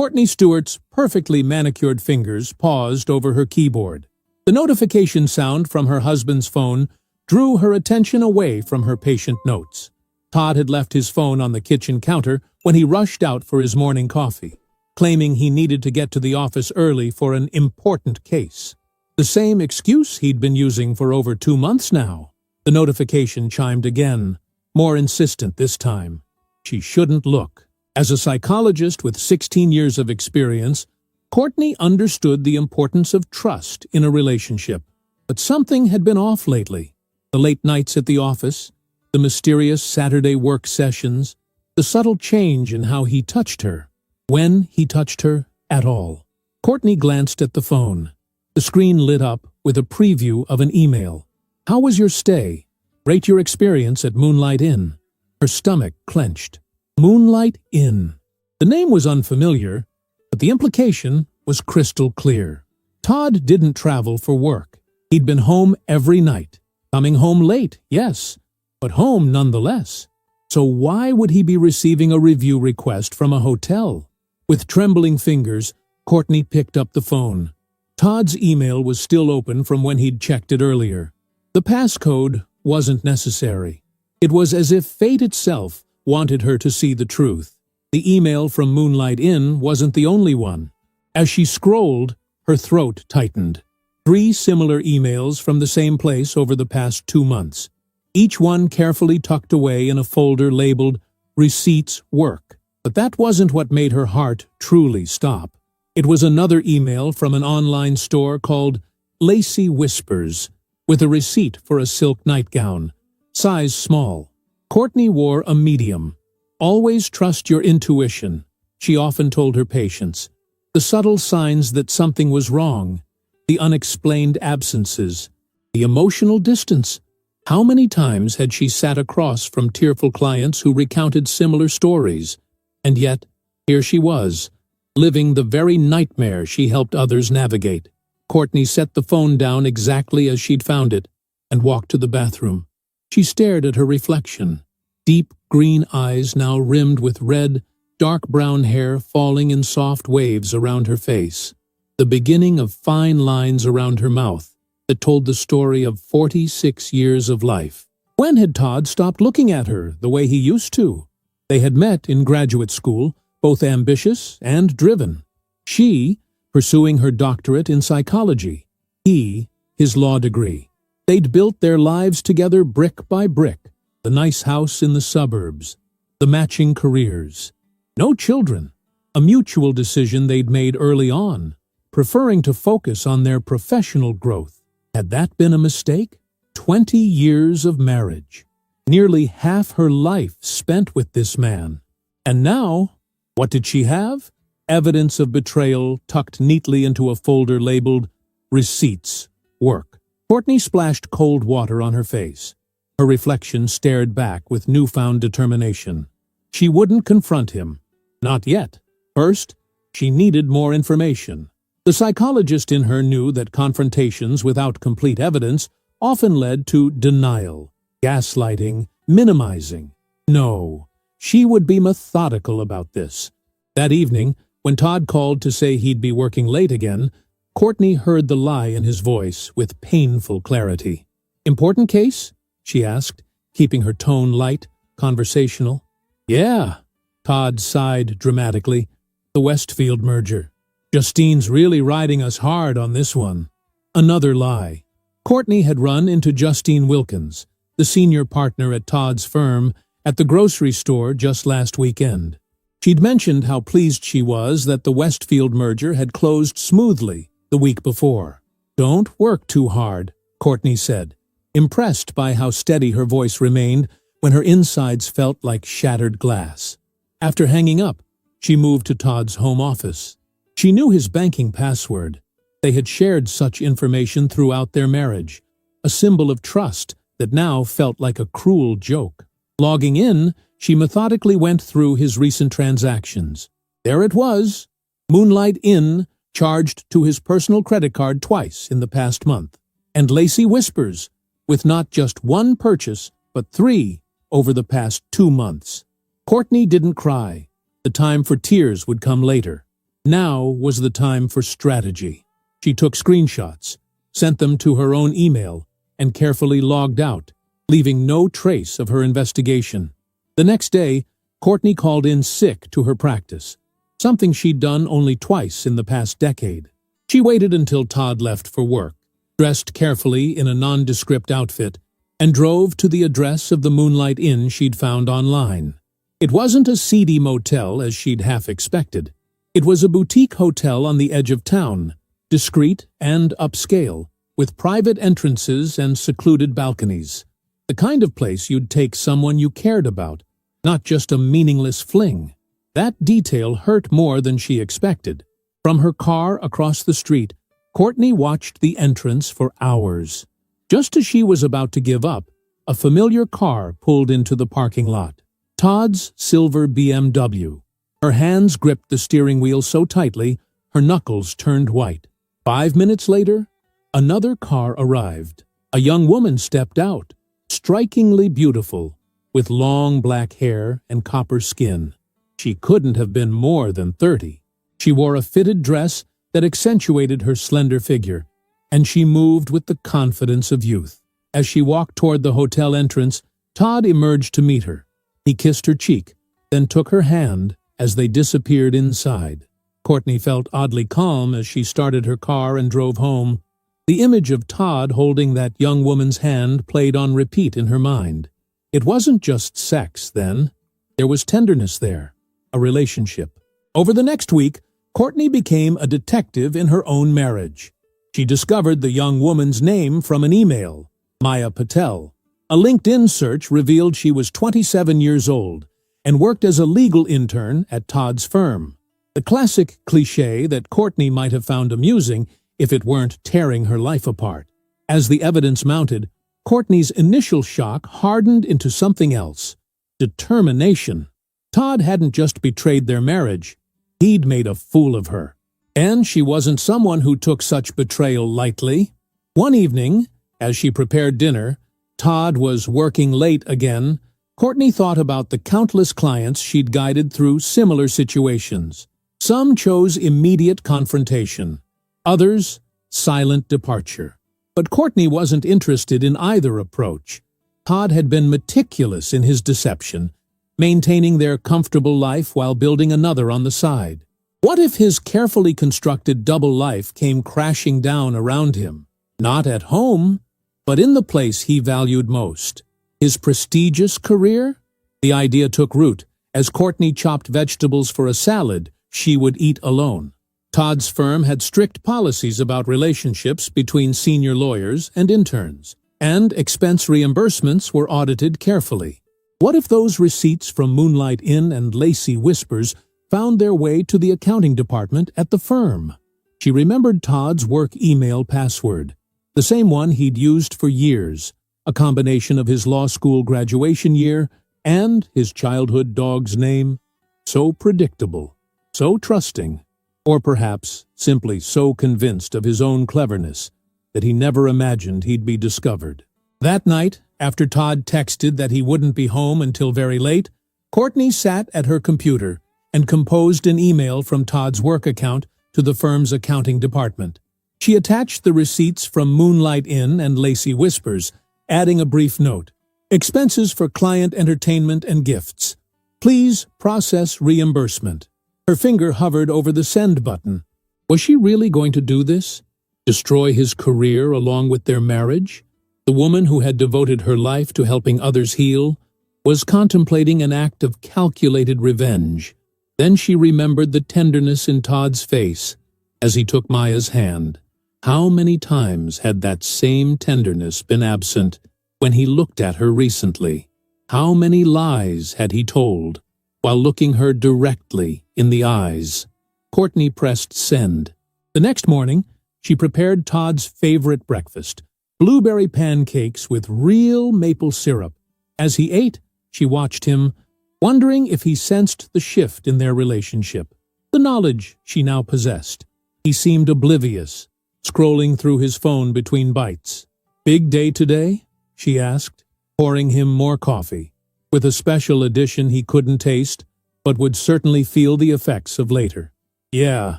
Courtney Stewart's perfectly manicured fingers paused over her keyboard. The notification sound from her husband's phone drew her attention away from her patient notes. Todd had left his phone on the kitchen counter when he rushed out for his morning coffee, claiming he needed to get to the office early for an important case. The same excuse he'd been using for over 2 months now. The notification chimed again, more insistent this time. She shouldn't look. As a psychologist with 16 years of experience, Courtney understood the importance of trust in a relationship. But something had been off lately. The late nights at the office, the mysterious Saturday work sessions, the subtle change in how he touched her, when he touched her at all. Courtney glanced at the phone. The screen lit up with a preview of an email. "How was your stay? Rate your experience at Moonlight Inn." Her stomach clenched. Moonlight Inn. The name was unfamiliar, but the implication was crystal clear. Todd didn't travel for work. He'd been home every night. Coming home late, yes, but home nonetheless. So why would he be receiving a review request from a hotel? With trembling fingers, Courtney picked up the phone. Todd's email was still open from when he'd checked it earlier. The passcode wasn't necessary. It was as if fate itself wanted her to see the truth. The email from Moonlight Inn wasn't the only one. As she scrolled, her throat tightened. 3 similar emails from the same place over the past 2 months, each one carefully tucked away in a folder labeled Receipts Work. But that wasn't what made her heart truly stop. It was another email from an online store called Lacy Whispers, with a receipt for a silk nightgown, size small. Courtney wore a medium. "Always trust your intuition," she often told her patients. The subtle signs that something was wrong, the unexplained absences, the emotional distance. How many times had she sat across from tearful clients who recounted similar stories? And yet, here she was, living the very nightmare she helped others navigate. Courtney set the phone down exactly as she'd found it and walked to the bathroom. She stared at her reflection. Deep green eyes now rimmed with red, dark brown hair falling in soft waves around her face. The beginning of fine lines around her mouth that told the story of 46 years of life. When had Todd stopped looking at her the way he used to? They had met in graduate school, both ambitious and driven. She, pursuing her doctorate in psychology. He, his law degree. They'd built their lives together brick by brick. The nice house in the suburbs. The matching careers. No children. A mutual decision they'd made early on, preferring to focus on their professional growth. Had that been a mistake? 20 years of marriage. Nearly half her life spent with this man. And now, what did she have? Evidence of betrayal tucked neatly into a folder labeled Receipts Work. Courtney splashed cold water on her face. Her reflection stared back with newfound determination. She wouldn't confront him. Not yet. First, she needed more information. The psychologist in her knew that confrontations without complete evidence often led to denial, gaslighting, minimizing. No, she would be methodical about this. That evening, when Todd called to say he'd be working late again, Courtney heard the lie in his voice with painful clarity. "Important case?" she asked, keeping her tone light, conversational. "Yeah," Todd sighed dramatically. "The Westfield merger. Justine's really riding us hard on this one." Another lie. Courtney had run into Justine Wilkins, the senior partner at Todd's firm, at the grocery store just last weekend. She'd mentioned how pleased she was that the Westfield merger had closed smoothly the week before. "Don't work too hard," Courtney said, impressed by how steady her voice remained when her insides felt like shattered glass. After hanging up, she moved to Todd's home office. She knew his banking password. They had shared such information throughout their marriage, a symbol of trust that now felt like a cruel joke. Logging in, she methodically went through his recent transactions. There it was, Moonlight Inn, charged to his personal credit card twice in the past month, and Lacy Whispers, with not just one purchase, but 3 over the past 2 months. Courtney didn't cry. The time for tears would come later. Now was the time for strategy. She took screenshots, sent them to her own email, and carefully logged out, leaving no trace of her investigation. The next day, Courtney called in sick to her practice, something she'd done only twice in the past decade. She waited until Todd left for work, dressed carefully in a nondescript outfit, and drove to the address of the Moonlight Inn she'd found online. It wasn't a seedy motel as she'd half expected. It was a boutique hotel on the edge of town, discreet and upscale, with private entrances and secluded balconies. The kind of place you'd take someone you cared about, not just a meaningless fling. That detail hurt more than she expected. From her car across the street, Courtney watched the entrance for hours. Just as she was about to give up, a familiar car pulled into the parking lot. Todd's silver BMW. Her hands gripped the steering wheel so tightly, her knuckles turned white. 5 minutes later, another car arrived. A young woman stepped out, strikingly beautiful, with long black hair and copper skin. She couldn't have been more than 30. She wore a fitted dress that accentuated her slender figure, and she moved with the confidence of youth. As she walked toward the hotel entrance, Todd emerged to meet her. He kissed her cheek, then took her hand as they disappeared inside. Courtney felt oddly calm as she started her car and drove home. The image of Todd holding that young woman's hand played on repeat in her mind. It wasn't just sex, then. There was tenderness there, a relationship. Over the next week, Courtney became a detective in her own marriage. She discovered the young woman's name from an email, Maya Patel. A LinkedIn search revealed she was 27 years old and worked as a legal intern at Todd's firm. The classic cliché that Courtney might have found amusing if it weren't tearing her life apart. As the evidence mounted, Courtney's initial shock hardened into something else: determination. Todd hadn't just betrayed their marriage, he'd made a fool of her. And she wasn't someone who took such betrayal lightly. One evening, as she prepared dinner, Todd was working late again. Courtney thought about the countless clients she'd guided through similar situations. Some chose immediate confrontation, others silent departure. But Courtney wasn't interested in either approach. Todd had been meticulous in his deception, maintaining their comfortable life while building another on the side. What if his carefully constructed double life came crashing down around him? Not at home, but in the place he valued most. His prestigious career? The idea took root. As Courtney chopped vegetables for a salad she would eat alone. Todd's firm had strict policies about relationships between senior lawyers and interns, and expense reimbursements were audited carefully. What if those receipts from Moonlight Inn and Lacy Whispers found their way to the accounting department at the firm? She remembered Todd's work email password, the same one he'd used for years, a combination of his law school graduation year and his childhood dog's name. So predictable, so trusting, or perhaps simply so convinced of his own cleverness that he never imagined he'd be discovered. That night, after Todd texted that he wouldn't be home until very late, Courtney sat at her computer and composed an email from Todd's work account to the firm's accounting department. She attached the receipts from Moonlight Inn and Lacy Whispers, adding a brief note: expenses for client entertainment and gifts. Please process reimbursement. Her finger hovered over the send button. Was she really going to do this? Destroy his career along with their marriage? The woman who had devoted her life to helping others heal was contemplating an act of calculated revenge. Then she remembered the tenderness in Todd's face as he took Maya's hand. How many times had that same tenderness been absent when he looked at her recently? How many lies had he told while looking her directly in the eyes? Courtney pressed send. The next morning, she prepared Todd's favorite breakfast, blueberry pancakes with real maple syrup. As he ate, she watched him, wondering if he sensed the shift in their relationship, the knowledge she now possessed. He seemed oblivious, scrolling through his phone between bites. "Big day today?" she asked, pouring him more coffee, with a special addition he couldn't taste, but would certainly feel the effects of later. Yeah,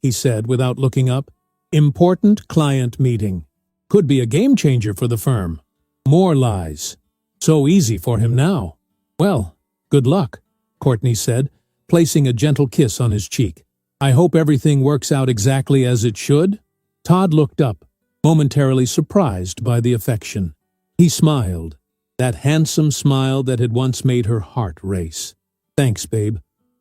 he said without looking up. Important client meeting. Could be a game changer for the firm. More lies. So easy for him now. Well, good luck, Courtney said, placing a gentle kiss on his cheek. I hope everything works out exactly as it should. Todd looked up, momentarily surprised by the affection. He smiled, that handsome smile that had once made her heart race. Thanks, babe.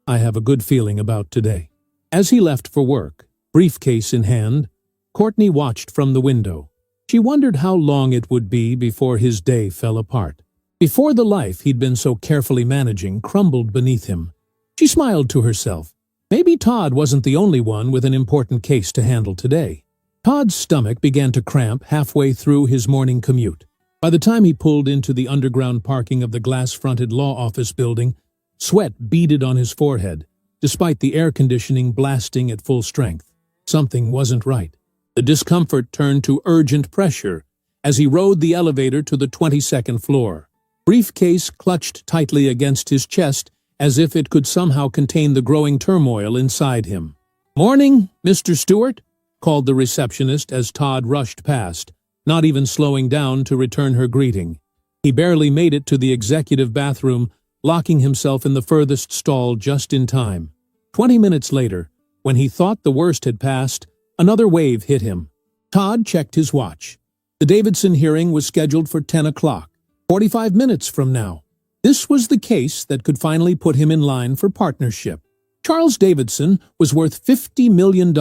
I have a good feeling about today. As he left for work, briefcase in hand, Courtney watched from the window. She wondered how long it would be before his day fell apart, before the life he'd been so carefully managing crumbled beneath him. She smiled to herself. Maybe Todd wasn't the only one with an important case to handle today. Todd's stomach began to cramp halfway through his morning commute. By the time he pulled into the underground parking of the glass-fronted law office building, sweat beaded on his forehead, despite the air conditioning blasting at full strength. Something wasn't right. The discomfort turned to urgent pressure as he rode the elevator to the 22nd floor. Briefcase clutched tightly against his chest as if it could somehow contain the growing turmoil inside him. "Morning, Mr. Stewart," called the receptionist as Todd rushed past, not even slowing down to return her greeting. He barely made it to the executive bathroom, locking himself in the furthest stall just in time. 20 minutes later, when he thought the worst had passed, another wave hit him. Todd checked his watch. The Davidson hearing was scheduled for 10 o'clock, 45 minutes from now. This was the case that could finally put him in line for partnership. Charles Davidson was worth $50 million,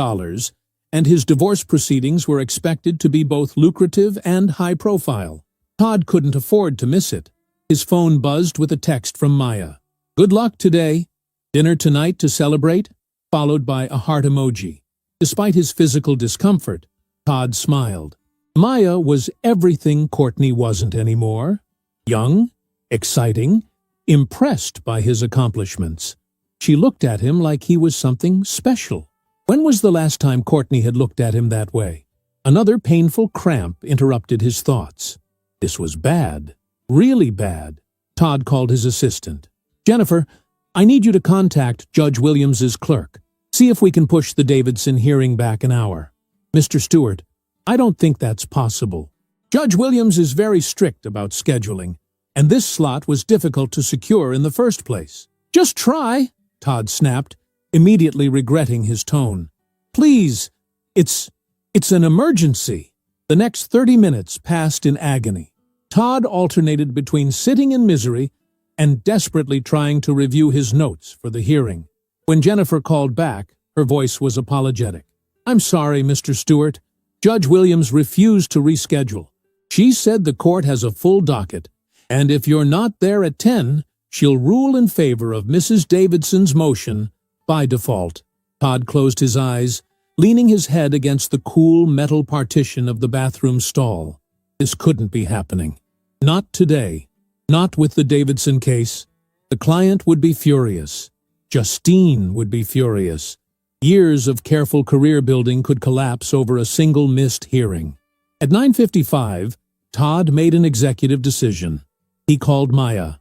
and his divorce proceedings were expected to be both lucrative and high-profile. Todd couldn't afford to miss it. His phone buzzed with a text from Maya. "Good luck today. Dinner tonight to celebrate?" followed by a heart emoji. Despite his physical discomfort, Todd smiled. Maya was everything Courtney wasn't anymore. Young, exciting, impressed by his accomplishments. She looked at him like he was something special. When was the last time Courtney had looked at him that way? Another painful cramp interrupted his thoughts. This was bad. Really bad. Todd called his assistant. "Jennifer, I need you to contact Judge Williams's clerk. See if we can push the Davidson hearing back an hour." "Mr. Stewart, I don't think that's possible. Judge Williams is very strict about scheduling, and this slot was difficult to secure in the first place." "Just try," Todd snapped, immediately regretting his tone. "Please, it's an emergency." The next 30 minutes passed in agony. Todd alternated between sitting in misery and desperately trying to review his notes for the hearing. When Jennifer called back, her voice was apologetic. "I'm sorry, Mr. Stewart. Judge Williams refused to reschedule. She said the court has a full docket, and if you're not there at 10, she'll rule in favor of Mrs. Davidson's motion by default." Todd closed his eyes, leaning his head against the cool metal partition of the bathroom stall. This couldn't be happening. Not today. Not with the Davidson case. The client would be furious. Justine would be furious. Years of careful career building could collapse over a single missed hearing. At 9:55, Todd made an executive decision. He called Maya.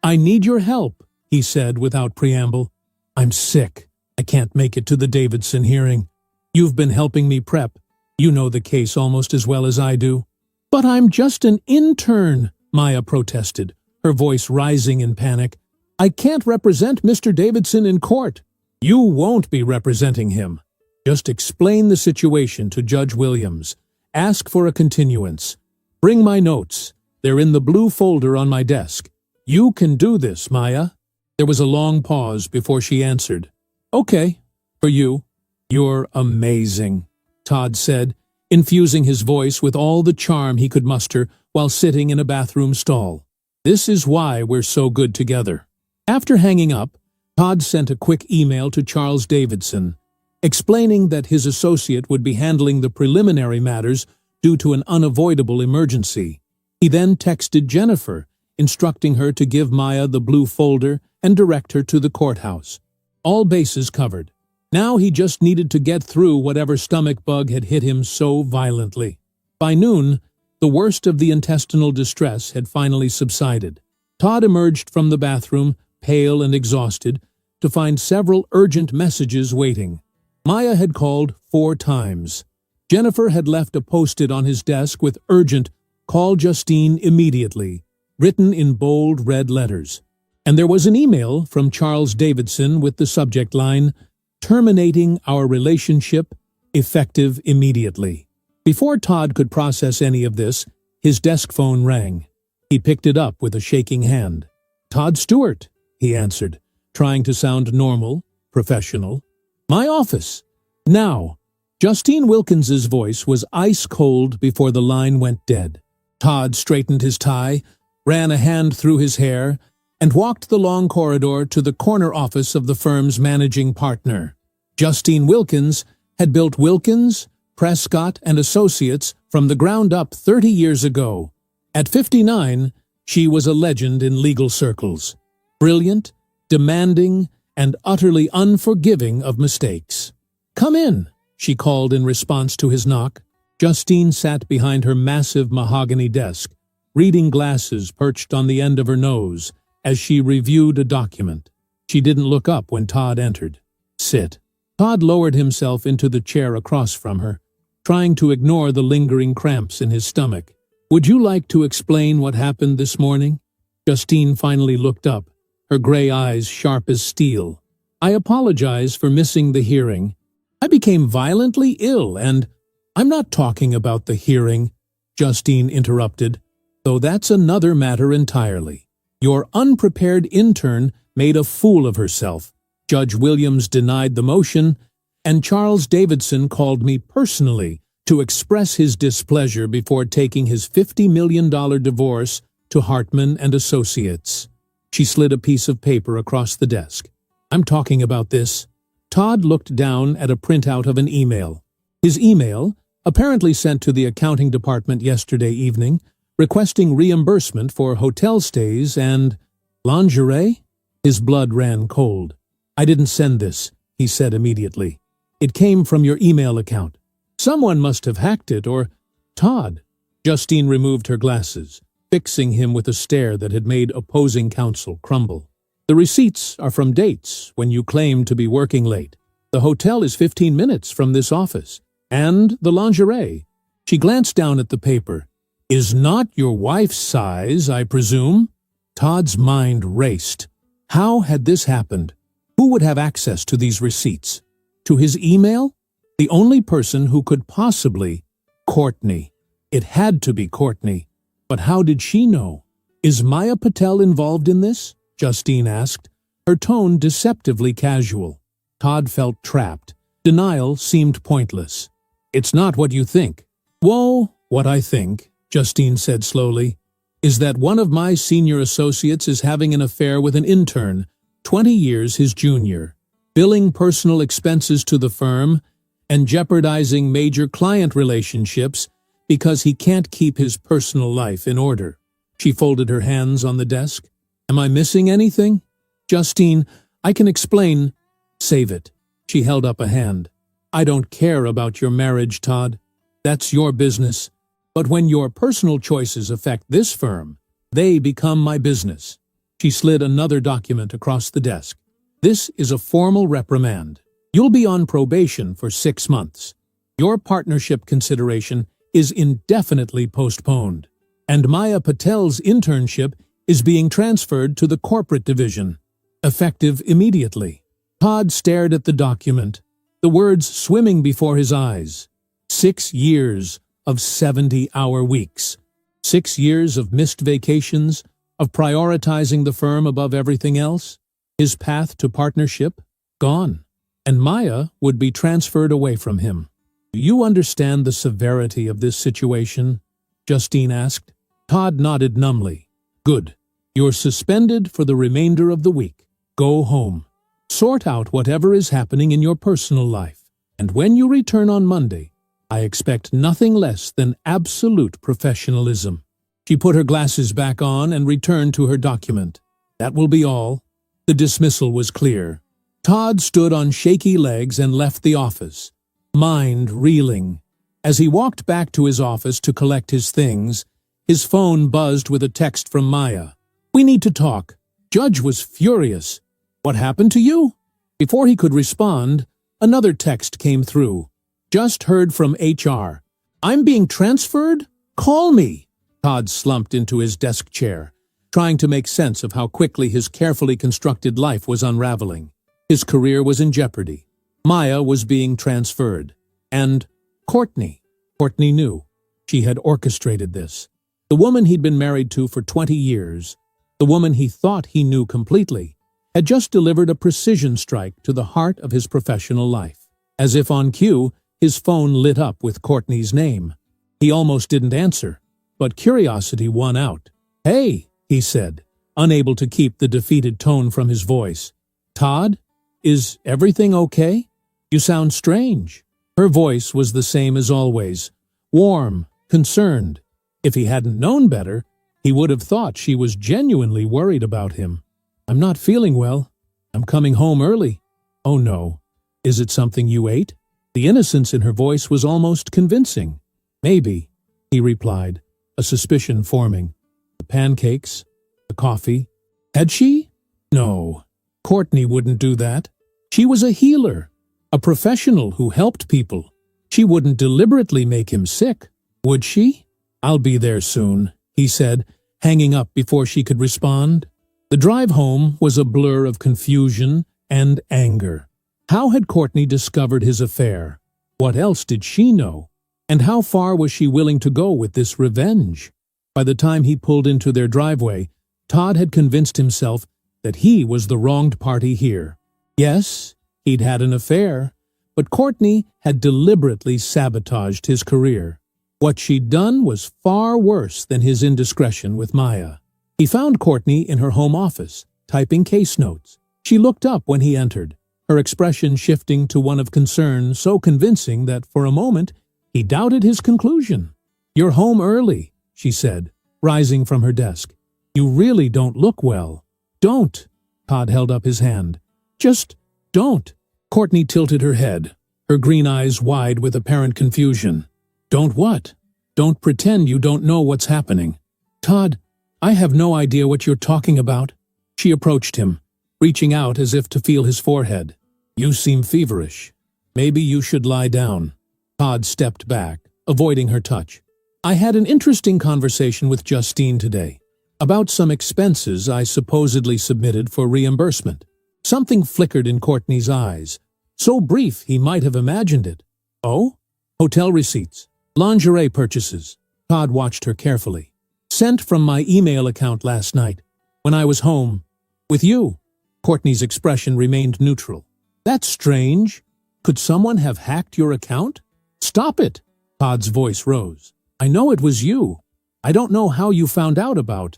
"I need your help," he said without preamble. "I'm sick. I can't make it to the Davidson hearing. You've been helping me prep. You know the case almost as well as I do." "But I'm just an intern," Maya protested, her voice rising in panic. "I can't represent Mr. Davidson in court." "You won't be representing him. Just explain the situation to Judge Williams. Ask for a continuance. Bring my notes. They're in the blue folder on my desk. You can do this, Maya." There was a long pause before she answered. "Okay, for you." "You're amazing," Todd said, infusing his voice with all the charm he could muster while sitting in a bathroom stall. "This is why we're so good together." After hanging up, Todd sent a quick email to Charles Davidson, explaining that his associate would be handling the preliminary matters due to an unavoidable emergency. He then texted Jennifer, instructing her to give Maya the blue folder and direct her to the courthouse. All bases covered. Now he just needed to get through whatever stomach bug had hit him so violently. By noon, the worst of the intestinal distress had finally subsided. Todd emerged from the bathroom, pale and exhausted, to find several urgent messages waiting. Maya had called 4 times. Jennifer had left a post-it on his desk with urgent, "Call Justine immediately," written in bold red letters. And there was an email from Charles Davidson with the subject line, "Terminating our relationship, effective immediately." Before Todd could process any of this, his desk phone rang. He picked it up with a shaking hand. "Todd Stewart," he answered, trying to sound normal, professional. "My office. Now." Justine Wilkins's voice was ice-cold before the line went dead. Todd straightened his tie, ran a hand through his hair, and walked the long corridor to the corner office of the firm's managing partner. Justine Wilkins had built Wilkins, Prescott, and Associates from the ground up 30 years ago. At 59, she was a legend in legal circles. Brilliant, demanding, and utterly unforgiving of mistakes. "Come in," she called in response to his knock. Justine sat behind her massive mahogany desk, reading glasses perched on the end of her nose as she reviewed a document. She didn't look up when Todd entered. "Sit." Todd lowered himself into the chair across from her, trying to ignore the lingering cramps in his stomach. "Would you like to explain what happened this morning?" Justine finally looked up, her gray eyes sharp as steel. "I apologize for missing the hearing. I became violently ill and—" "I'm not talking about the hearing," Justine interrupted, "though that's another matter entirely. Your unprepared intern made a fool of herself. Judge Williams denied the motion, and Charles Davidson called me personally to express his displeasure before taking his $50 million divorce to Hartman and Associates." She slid a piece of paper across the desk. "I'm talking about this." Todd looked down at a printout of an email. His email, apparently sent to the accounting department yesterday evening, requesting reimbursement for hotel stays and lingerie? His blood ran cold. "I didn't send this," he said immediately. "It came from your email account. Someone must have hacked it or—" "Todd." Justine removed her glasses, fixing him with a stare that had made opposing counsel crumble. "The receipts are from dates when you claim to be working late. The hotel is 15 minutes from this office. And the lingerie." She glanced down at the paper. "Is not your wife's size, I presume?" Todd's mind raced. How had this happened? Who would have access to these receipts? To his email? The only person who could possibly— Courtney. It had to be Courtney. But how did she know? "Is Maya Patel involved in this?" Justine asked, her tone deceptively casual. Todd felt trapped. Denial seemed pointless. "It's not what you think." "Whoa, what I think," Justine said slowly, "is that one of my senior associates is having an affair with an intern, 20 years his junior, billing personal expenses to the firm and jeopardizing major client relationships because he can't keep his personal life in order." She folded her hands on the desk. "Am I missing anything?" "Justine, I can explain." "Save it." She held up a hand. "I don't care about your marriage, Todd. That's your business. But when your personal choices affect this firm, they become my business." She slid another document across the desk. "This is a formal reprimand. You'll be on probation for 6 months. Your partnership consideration is indefinitely postponed. And Maya Patel's internship is being transferred to the corporate division, effective immediately." Todd stared at the document, the words swimming before his eyes. 6 years of 70-hour weeks. 6 years of missed vacations, of prioritizing the firm above everything else. His path to partnership, gone. And Maya would be transferred away from him. "Do you understand the severity of this situation?" Justine asked. Todd nodded numbly. "Good. You're suspended for the remainder of the week. Go home. Sort out whatever is happening in your personal life. And when you return on Monday, I expect nothing less than absolute professionalism." She put her glasses back on and returned to her document. "That will be all." The dismissal was clear. Todd stood on shaky legs and left the office, mind reeling. As he walked back to his office to collect his things, his phone buzzed with a text from Maya. "We need to talk." Judge was furious. "What happened to you?" Before he could respond, Another text came through. Just heard from HR. I'm being transferred? Call me. Todd slumped into his desk chair, trying to make sense of how quickly his carefully constructed life was unraveling. His career was in jeopardy. Maya was being transferred. And Courtney. Courtney knew. She had orchestrated this. The woman he'd been married to for 20 years, the woman he thought he knew completely, had just delivered a precision strike to the heart of his professional life. As if on cue, his phone lit up with Courtney's name. He almost didn't answer, but curiosity won out. Hey, he said, unable to keep the defeated tone from his voice. Todd, is everything okay? You sound strange. Her voice was the same as always, warm, concerned. If he hadn't known better, he would have thought she was genuinely worried about him. I'm not feeling well. I'm coming home early. Oh no. Is it something you ate? The innocence in her voice was almost convincing. Maybe, he replied, a suspicion forming. The pancakes, the coffee. Had she? No. Courtney wouldn't do that. She was a healer, a professional who helped people. She wouldn't deliberately make him sick, would she? I'll be there soon, he said, hanging up before she could respond. The drive home was a blur of confusion and anger. How had Courtney discovered his affair? What else did she know? And how far was she willing to go with this revenge? By the time he pulled into their driveway, Todd had convinced himself that he was the wronged party here. Yes, he'd had an affair, but Courtney had deliberately sabotaged his career. What she'd done was far worse than his indiscretion with Maya. He found Courtney in her home office, typing case notes. She looked up when he entered, her expression shifting to one of concern so convincing that for a moment he doubted his conclusion. You're home early, she said, rising from her desk. You really don't look well. Don't. Todd held up his hand. Just don't. Courtney tilted her head, her green eyes wide with apparent confusion. Don't what? Don't pretend you don't know what's happening. Todd, I have no idea what you're talking about. She approached him, reaching out as if to feel his forehead. You seem feverish. Maybe you should lie down. Todd stepped back, avoiding her touch. I had an interesting conversation with Justine today about some expenses I supposedly submitted for reimbursement. Something flickered in Courtney's eyes, so brief he might have imagined it. Oh? Hotel receipts. Lingerie purchases. Todd watched her carefully. Sent from my email account last night, when I was home. With you. Courtney's expression remained neutral. That's strange. Could someone have hacked your account? Stop it. Todd's voice rose. I know it was you. I don't know how you found out about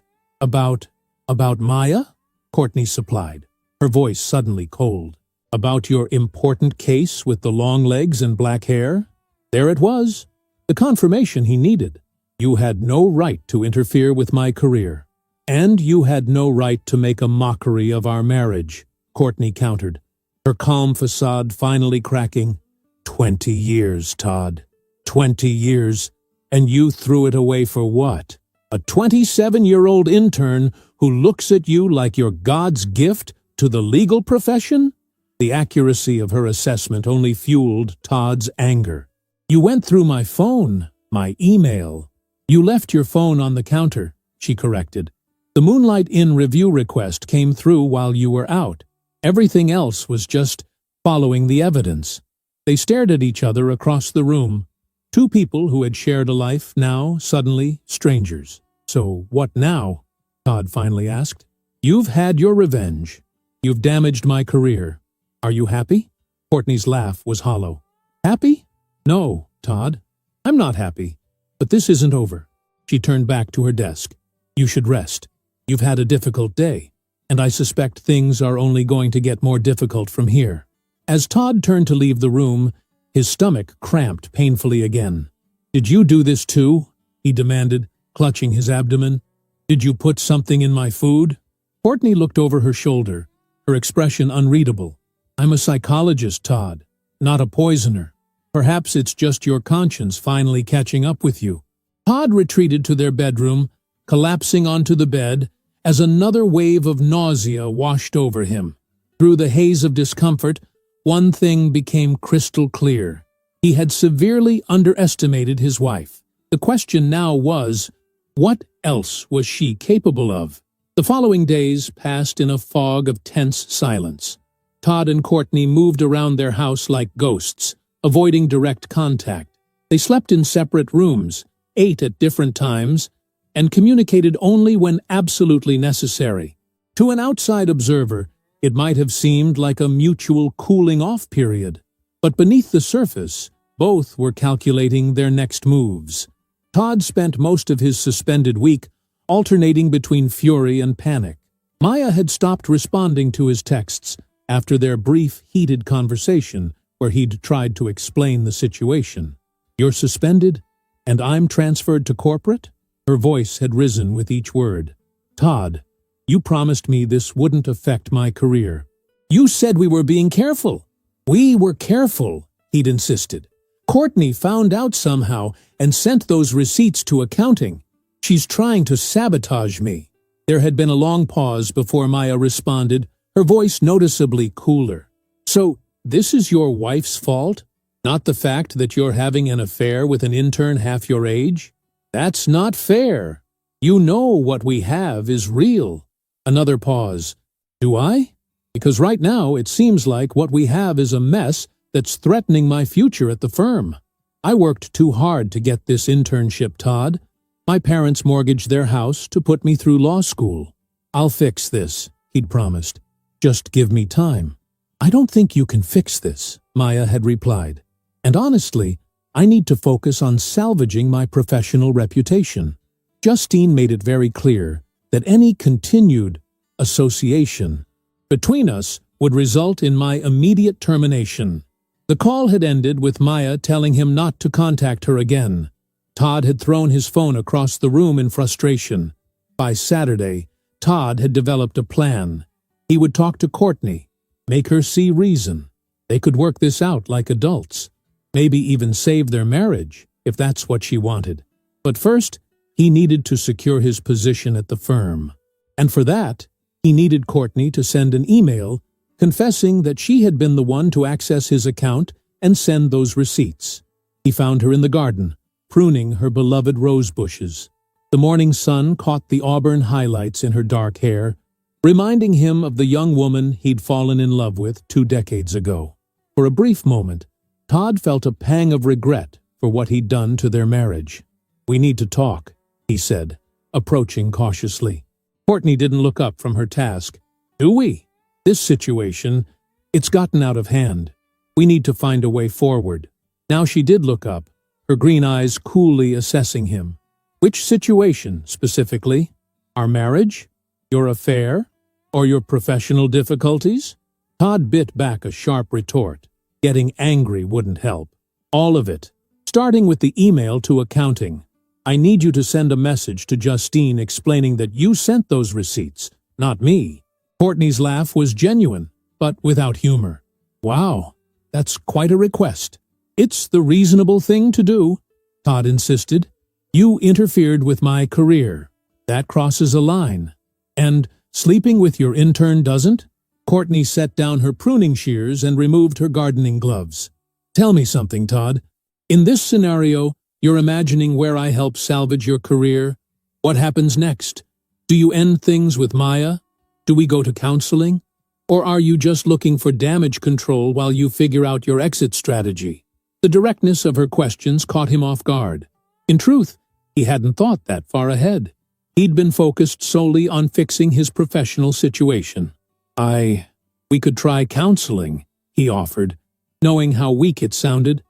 Maya? Courtney supplied, her voice suddenly cold. About your important case with the long legs and black hair? There it was. The confirmation he needed. You had no right to interfere with my career. And you had no right to make a mockery of our marriage, Courtney countered, her calm facade finally cracking. 20 years, Todd. 20 years. And you threw it away for what? A 27-year-old intern who looks at you like you're God's gift to the legal profession? The accuracy of her assessment only fueled Todd's anger. You went through my phone, my email. You left your phone on the counter, she corrected. The Moonlight Inn review request came through while you were out. Everything else was just following the evidence. They stared at each other across the room. Two people who had shared a life, now, suddenly, strangers. So, what now? Todd finally asked. You've had your revenge. You've damaged my career. Are you happy? Courtney's laugh was hollow. Happy? No, Todd. I'm not happy. But this isn't over. She turned back to her desk. You should rest. You've had a difficult day, and I suspect things are only going to get more difficult from here. As Todd turned to leave the room, his stomach cramped painfully again. Did you do this too? He demanded, clutching his abdomen. Did you put something in my food? Courtney looked over her shoulder, her expression unreadable. I'm a psychologist, Todd, not a poisoner. Perhaps it's just your conscience finally catching up with you. Todd retreated to their bedroom, collapsing onto the bed as another wave of nausea washed over him. Through the haze of discomfort, one thing became crystal clear. He had severely underestimated his wife. The question now was, what else was she capable of? The following days passed in a fog of tense silence. Todd and Courtney moved around their house like ghosts, avoiding direct contact. They slept in separate rooms, ate at different times, and communicated only when absolutely necessary. To an outside observer, it might have seemed like a mutual cooling-off period. But beneath the surface, both were calculating their next moves. Todd spent most of his suspended week alternating between fury and panic. Maya had stopped responding to his texts after their brief, heated conversation where he'd tried to explain the situation. "You're suspended, and I'm transferred to corporate?" Her voice had risen with each word. "Todd, you promised me this wouldn't affect my career." "You said we were being careful." "We were careful," he'd insisted. "Courtney found out somehow and sent those receipts to accounting. She's trying to sabotage me." There had been a long pause before Maya responded, her voice noticeably cooler. "So, this is your wife's fault? Not the fact that you're having an affair with an intern half your age? That's not fair. You know what we have is real." Another pause. "Do I? Because right now it seems like what we have is a mess that's threatening my future at the firm. I worked too hard to get this internship, Todd. My parents mortgaged their house to put me through law school. I'll fix this," he'd promised. "Just give me time." "I don't think you can fix this," Maya had replied. "And honestly, I need to focus on salvaging my professional reputation." Justine made it very clear that any continued association between us would result in my immediate termination. The call had ended with Maya telling him not to contact her again. Todd had thrown his phone across the room in frustration. By Saturday, Todd had developed a plan. He would talk to Courtney, make her see reason. They could work this out like adults, maybe even save their marriage, if that's what she wanted. But first, he needed to secure his position at the firm. And for that, he needed Courtney to send an email confessing that she had been the one to access his account and send those receipts. He found her in the garden, pruning her beloved rose bushes. The morning sun caught the auburn highlights in her dark hair, reminding him of the young woman he'd fallen in love with 2 decades ago. For a brief moment, Todd felt a pang of regret for what he'd done to their marriage. "We need to talk," he said, approaching cautiously. Courtney didn't look up from her task. "Do we? This situation, it's gotten out of hand. We need to find a way forward." Now she did look up, her green eyes coolly assessing him. "Which situation, specifically? Our marriage? Your affair? Or your professional difficulties?" Todd bit back a sharp retort. Getting angry wouldn't help. "All of it. Starting with the email to accounting. I need you to send a message to Justine explaining that you sent those receipts, not me." Courtney's laugh was genuine, but without humor. "Wow, that's quite a request." "It's the reasonable thing to do," Todd insisted. "You interfered with my career. That crosses a line. And sleeping with your intern doesn't?" Courtney set down her pruning shears and removed her gardening gloves. "Tell me something, Todd. In this scenario, you're imagining where I help salvage your career. What happens next? Do you end things with Maya? Do we go to counseling? Or are you just looking for damage control while you figure out your exit strategy?" The directness of her questions caught him off guard. In truth, he hadn't thought that far ahead. He'd been focused solely on fixing his professional situation. We could try counseling," he offered, knowing how weak it sounded.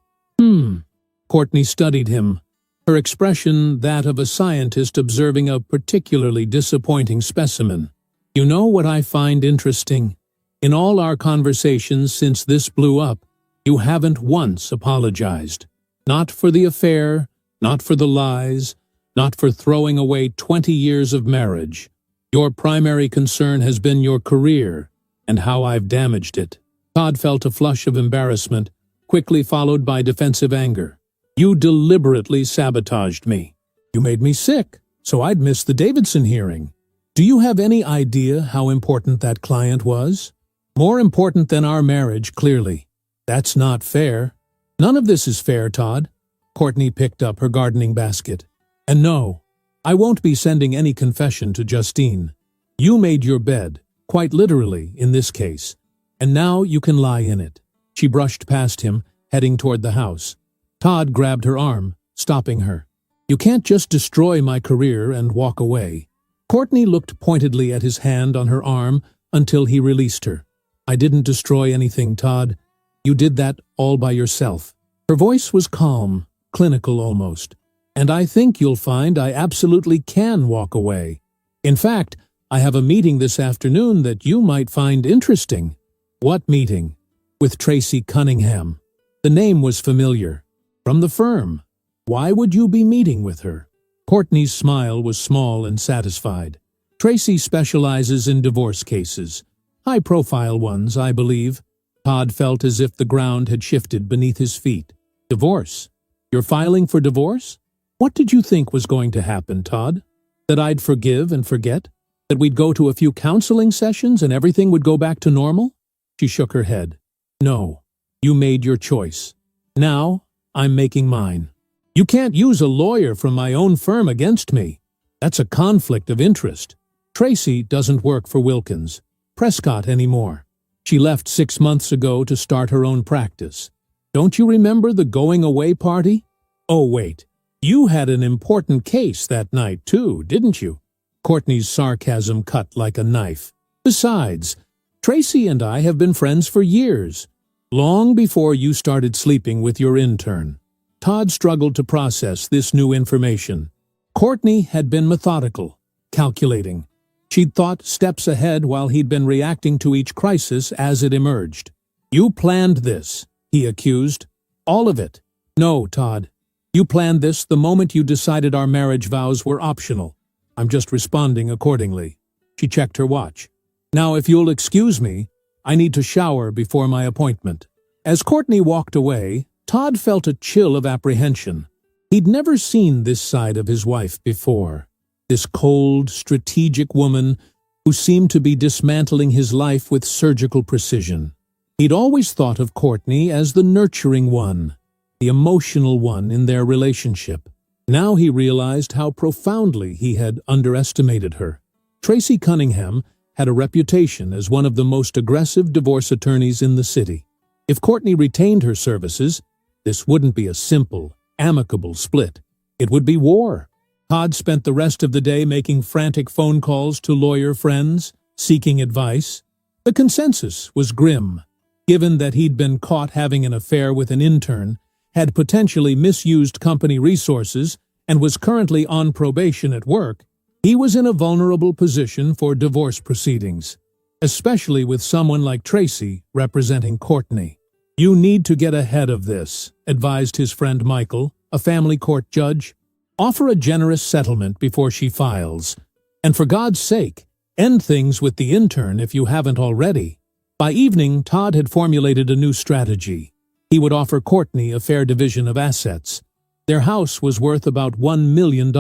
Courtney studied him, her expression that of a scientist observing a particularly disappointing specimen. "You know what I find interesting? In all our conversations since this blew up, you haven't once apologized. Not for the affair, not for the lies, not for throwing away 20 years of marriage. Your primary concern has been your career and how I've damaged it." Todd felt a flush of embarrassment, quickly followed by defensive anger. "You deliberately sabotaged me. You made me sick, so I'd miss the Davidson hearing. Do you have any idea how important that client was? More important than our marriage, clearly. That's not fair. None of this is fair, Todd. Courtney picked up her gardening basket. And no, I won't be sending any confession to Justine. You made your bed, quite literally in this case, and now you can lie in it. She brushed past him, heading toward the house. Todd grabbed her arm, stopping her. You can't just destroy my career and walk away. Courtney looked pointedly at his hand on her arm until he released her. I didn't destroy anything, Todd. You did that all by yourself. Her voice was calm, clinical almost. And I think you'll find I absolutely can walk away. In fact, I have a meeting this afternoon that you might find interesting. What meeting? With Tracy Cunningham. The name was familiar. From the firm. Why would you be meeting with her? Courtney's smile was small and satisfied. Tracy specializes in divorce cases. High-profile ones, I believe. Todd felt as if the ground had shifted beneath his feet. Divorce? You're filing for divorce? What did you think was going to happen, Todd? That I'd forgive and forget? That we'd go to a few counseling sessions and everything would go back to normal? She shook her head. No, you made your choice. Now, I'm making mine. You can't use a lawyer from my own firm against me. That's a conflict of interest. Tracy doesn't work for Wilkins Prescott anymore. She left 6 months ago to start her own practice. Don't you remember the going-away party? Oh, wait. You had an important case that night, too, didn't you? Courtney's sarcasm cut like a knife. Besides, Tracy and I have been friends for years, long before you started sleeping with your intern. Todd struggled to process this new information. Courtney had been methodical, calculating. She'd thought steps ahead while he'd been reacting to each crisis as it emerged. You planned this, he accused. All of it. No, Todd. You planned this the moment you decided our marriage vows were optional. I'm just responding accordingly. She checked her watch. Now, if you'll excuse me, I need to shower before my appointment. As Courtney walked away, Todd felt a chill of apprehension. He'd never seen this side of his wife before. This cold, strategic woman who seemed to be dismantling his life with surgical precision. He'd always thought of Courtney as the nurturing one, the emotional one in their relationship. Now he realized how profoundly he had underestimated her. Tracy Cunningham had a reputation as one of the most aggressive divorce attorneys in the city. If Courtney retained her services, this wouldn't be a simple, amicable split. It would be war. Todd spent the rest of the day making frantic phone calls to lawyer friends, seeking advice. The consensus was grim. Given that he'd been caught having an affair with an intern, had potentially misused company resources, and was currently on probation at work, he was in a vulnerable position for divorce proceedings, especially with someone like Tracy representing Courtney. You need to get ahead of this, advised his friend Michael, a family court judge. Offer a generous settlement before she files. And for God's sake, end things with the intern if you haven't already. By evening, Todd had formulated a new strategy. He would offer Courtney a fair division of assets. Their house was worth about $1 million.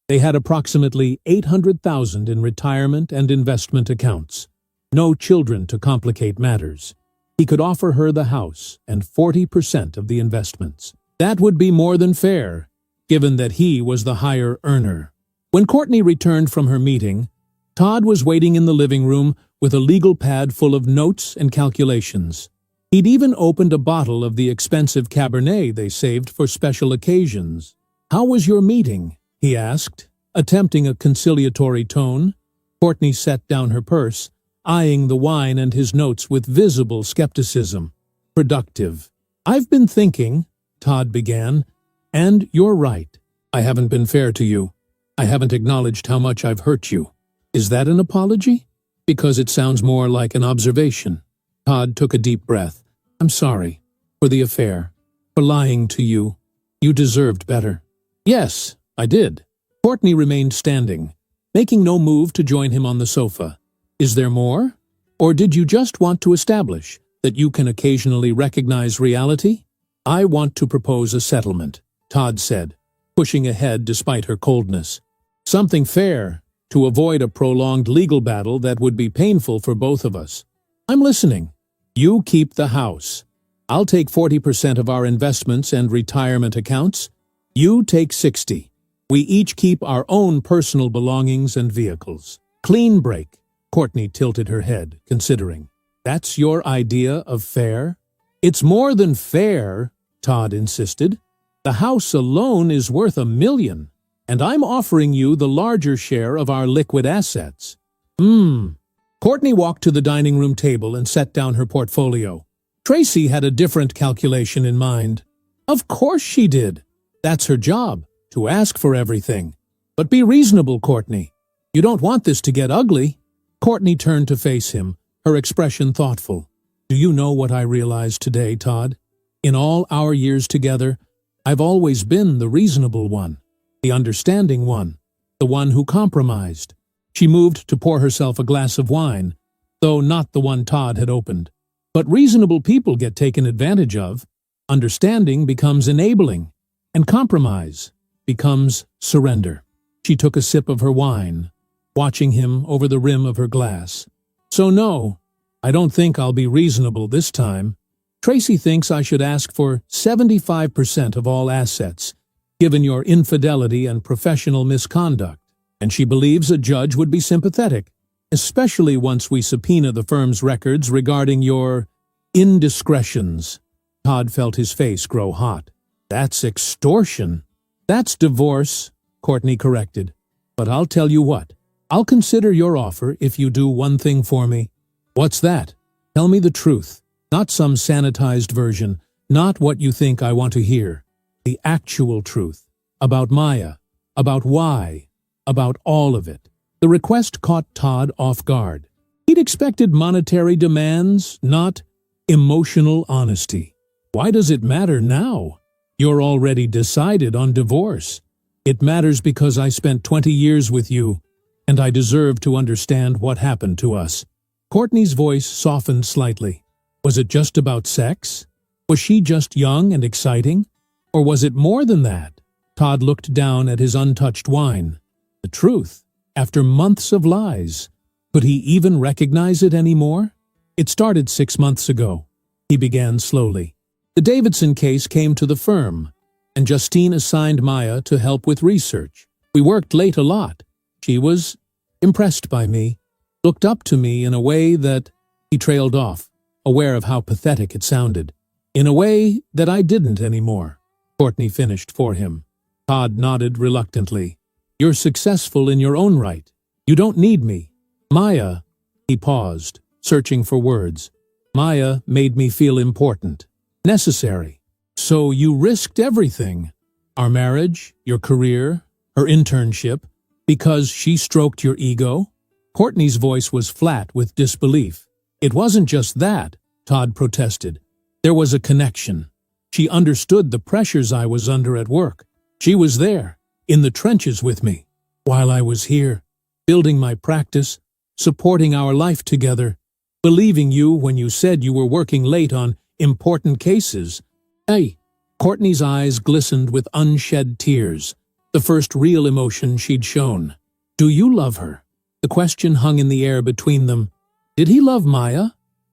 They had approximately $800,000 in retirement and investment accounts. No children to complicate matters. He could offer her the house and 40% of the investments. That would be more than fair, given that he was the higher earner. When Courtney returned from her meeting, Todd was waiting in the living room with a legal pad full of notes and calculations. He'd even opened a bottle of the expensive Cabernet they saved for special occasions. "How was your meeting?" he asked, attempting a conciliatory tone. Courtney set down her purse, eyeing the wine and his notes with visible skepticism. "Productive. I've been thinking," Todd began, "and you're right. I haven't been fair to you. I haven't acknowledged how much I've hurt you. Is that an apology? Because it sounds more like an observation." Todd took a deep breath. "I'm sorry. For the affair. For lying to you. You deserved better." "Yes, I did." Courtney remained standing, making no move to join him on the sofa. "Is there more? Or did you just want to establish that you can occasionally recognize reality?" "I want to propose a settlement," Todd said, pushing ahead despite her coldness. "Something fair, to avoid a prolonged legal battle that would be painful for both of us." "I'm listening." "You keep the house. I'll take 40% of our investments and retirement accounts. You take 60. We each keep our own personal belongings and vehicles. Clean break. Courtney tilted her head, considering. That's your idea of fair? It's more than fair, Todd insisted. The house alone is worth $1 million, and I'm offering you the larger share of our liquid assets. Courtney walked to the dining room table and set down her portfolio. Tracy had a different calculation in mind. Of course she did. That's her job, to ask for everything. But be reasonable, Courtney. You don't want this to get ugly. Courtney turned to face him, her expression thoughtful. Do you know what I realized today, Todd? In all our years together, I've always been the reasonable one, the understanding one, the one who compromised. She moved to pour herself a glass of wine, though not the one Todd had opened. But reasonable people get taken advantage of. Understanding becomes enabling, and compromise becomes surrender. She took a sip of her wine, watching him over the rim of her glass. So no, I don't think I'll be reasonable this time. Tracy thinks I should ask for 75% of all assets, given your infidelity and professional misconduct. And she believes a judge would be sympathetic, especially once we subpoena the firm's records regarding your indiscretions. Todd felt his face grow hot. That's extortion. That's divorce, Courtney corrected. But I'll tell you what, I'll consider your offer if you do one thing for me. What's that? Tell me the truth, not some sanitized version, not what you think I want to hear. The actual truth. About Maya, about why, about all of it. The request caught Todd off guard. He'd expected monetary demands, not emotional honesty. Why does it matter now? You're already decided on divorce. It matters because I spent 20 years with you, and I deserve to understand what happened to us. Courtney's voice softened slightly. Was it just about sex? Was she just young and exciting? Or was it more than that? Todd looked down at his untouched wine. The truth, after months of lies. Could he even recognize it anymore? It started 6 months ago. He began slowly. The Davidson case came to the firm, and Justine assigned Maya to help with research. We worked late a lot. She was impressed by me, looked up to me in a way that he trailed off, aware of how pathetic it sounded. In a way that I didn't anymore. Courtney finished for him. Todd nodded reluctantly. You're successful in your own right. You don't need me. Maya, he paused, searching for words. Maya made me feel important, necessary. So you risked everything. Our marriage, your career, her internship, because she stroked your ego? Courtney's voice was flat with disbelief. It wasn't just that, Todd protested. There was a connection. She understood the pressures I was under at work. She was there, in the trenches with me, while I was here, building my practice, supporting our life together, believing you when you said you were working late on important cases. Hey, Courtney's eyes glistened with unshed tears, the first real emotion she'd shown. Do you love her? The question hung in the air between them. Did he love Maya?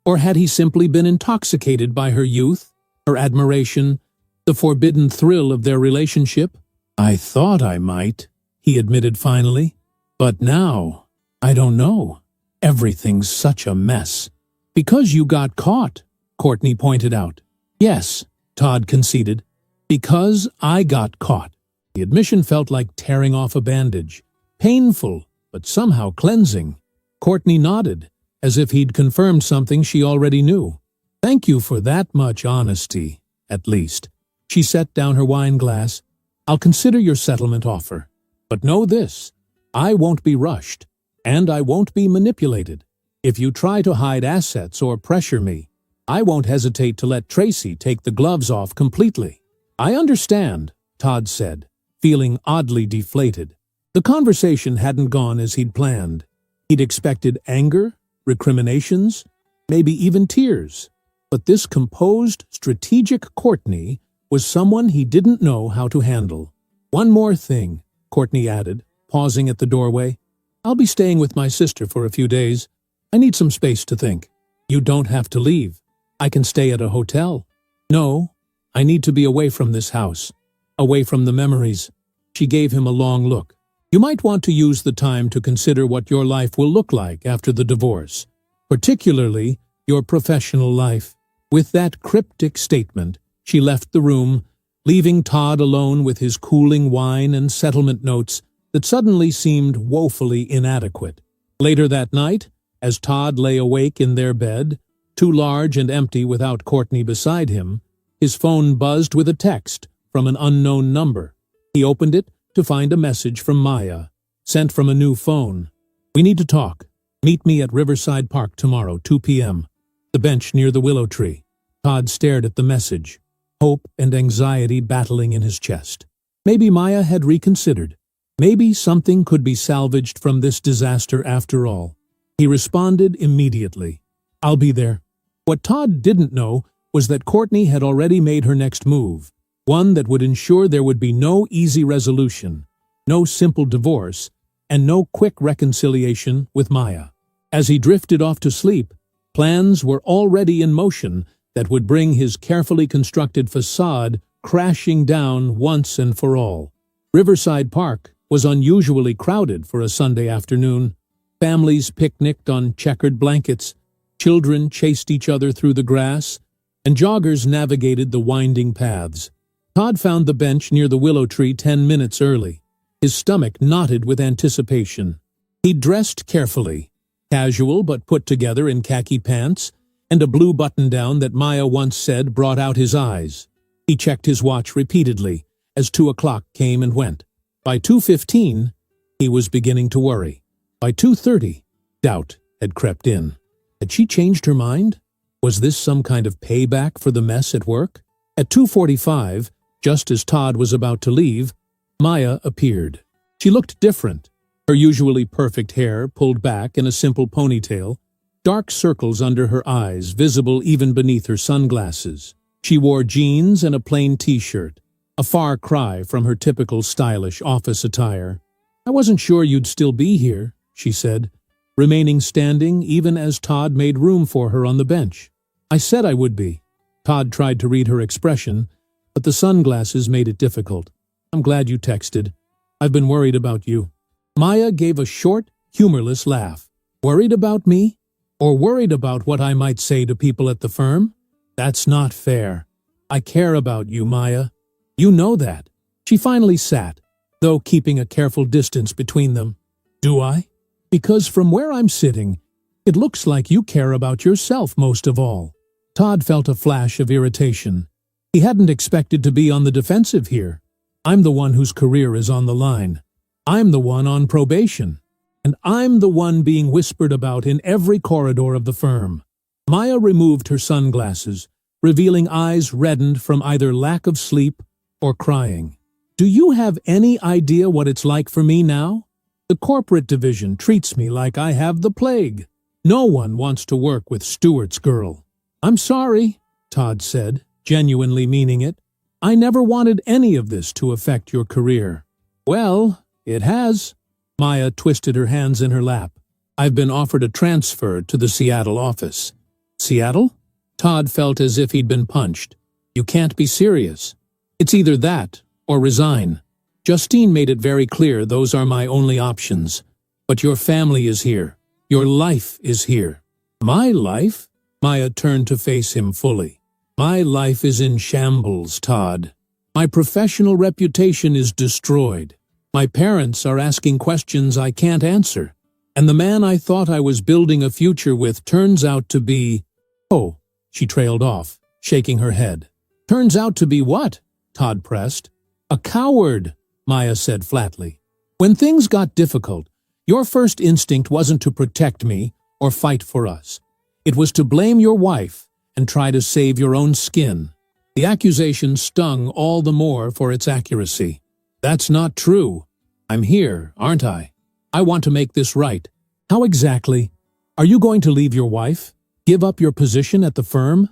Or had he simply been intoxicated by her youth, her admiration, the forbidden thrill of their relationship? I thought I might, he admitted finally. But now, I don't know. Everything's such a mess. Because you got caught, Courtney pointed out. Yes, Todd conceded. Because I got caught. The admission felt like tearing off a bandage. Painful, but somehow cleansing. Courtney nodded, as if he'd confirmed something she already knew. Thank you for that much honesty, at least. She set down her wine glass. I'll consider your settlement offer. But know this, I won't be rushed, and I won't be manipulated. If you try to hide assets or pressure me, I won't hesitate to let Tracy take the gloves off completely. I understand, Todd said, feeling oddly deflated. The conversation hadn't gone as he'd planned. He'd expected anger, recriminations, maybe even tears. But this composed, strategic Courtney was someone he didn't know how to handle. One more thing, Courtney added, pausing at the doorway. I'll be staying with my sister for a few days. I need some space to think. You don't have to leave. I can stay at a hotel. No, I need to be away from this house, away from the memories. She gave him a long look. You might want to use the time to consider what your life will look like after the divorce, particularly your professional life. With that cryptic statement, she left the room, leaving Todd alone with his cooling wine and settlement notes that suddenly seemed woefully inadequate. Later that night, as Todd lay awake in their bed, too large and empty without Courtney beside him, his phone buzzed with a text from an unknown number. He opened it to find a message from Maya, sent from a new phone. We need to talk. Meet me at Riverside Park tomorrow, 2 p.m. The bench near the willow tree. Todd stared at the message, hope and anxiety battling in his chest. Maybe Maya had reconsidered. Maybe something could be salvaged from this disaster after all. He responded immediately. I'll be there. What Todd didn't know was that Courtney had already made her next move, one that would ensure there would be no easy resolution, no simple divorce, and no quick reconciliation with Maya. As he drifted off to sleep, plans were already in motion that would bring his carefully constructed facade crashing down once and for all. Riverside Park was unusually crowded for a Sunday afternoon. Families picnicked on checkered blankets, children chased each other through the grass, and joggers navigated the winding paths. Todd found the bench near the willow tree 10 minutes early. His stomach knotted with anticipation. He dressed carefully, casual but put together in khaki pants, and a blue button-down that Maya once said brought out his eyes. He checked his watch repeatedly as 2 o'clock came and went. By 2:15, he was beginning to worry. By 2:30, doubt had crept in. Had she changed her mind? Was this some kind of payback for the mess at work? At 2:45, just as Todd was about to leave, Maya appeared. She looked different. Her usually perfect hair pulled back in a simple ponytail, dark circles under her eyes visible even beneath her sunglasses. She wore jeans and a plain t-shirt, a far cry from her typical stylish office attire. I wasn't sure you'd still be here, she said, remaining standing even as Todd made room for her on the bench. I said I would be. Todd tried to read her expression, but the sunglasses made it difficult. I'm glad you texted. I've been worried about you. Maya gave a short, humorless laugh. Worried about me? Or worried about what I might say to people at the firm? That's not fair. I care about you, Maya. You know that. She finally sat, though keeping a careful distance between them. Do I? Because from where I'm sitting, it looks like you care about yourself most of all. Todd felt a flash of irritation. He hadn't expected to be on the defensive here. I'm the one whose career is on the line. I'm the one on probation. And I'm the one being whispered about in every corridor of the firm. Maya removed her sunglasses, revealing eyes reddened from either lack of sleep or crying. Do you have any idea what it's like for me now? The corporate division treats me like I have the plague. No one wants to work with Stewart's girl. I'm sorry, Todd said, genuinely meaning it. I never wanted any of this to affect your career. Well, it has. Maya twisted her hands in her lap. I've been offered a transfer to the Seattle office. Seattle? Todd felt as if he'd been punched. You can't be serious. It's either that or resign. Justine made it very clear those are my only options. But your family is here. Your life is here. My life? Maya turned to face him fully. My life is in shambles, Todd. My professional reputation is destroyed. My parents are asking questions I can't answer. And the man I thought I was building a future with turns out to be… Oh, she trailed off, shaking her head. Turns out to be what? Todd pressed. A coward, Maya said flatly. When things got difficult, your first instinct wasn't to protect me or fight for us. It was to blame your wife and try to save your own skin. The accusation stung all the more for its accuracy. That's not true. I'm here, aren't I? I want to make this right. How exactly? Are you going to leave your wife? Give up your position at the firm?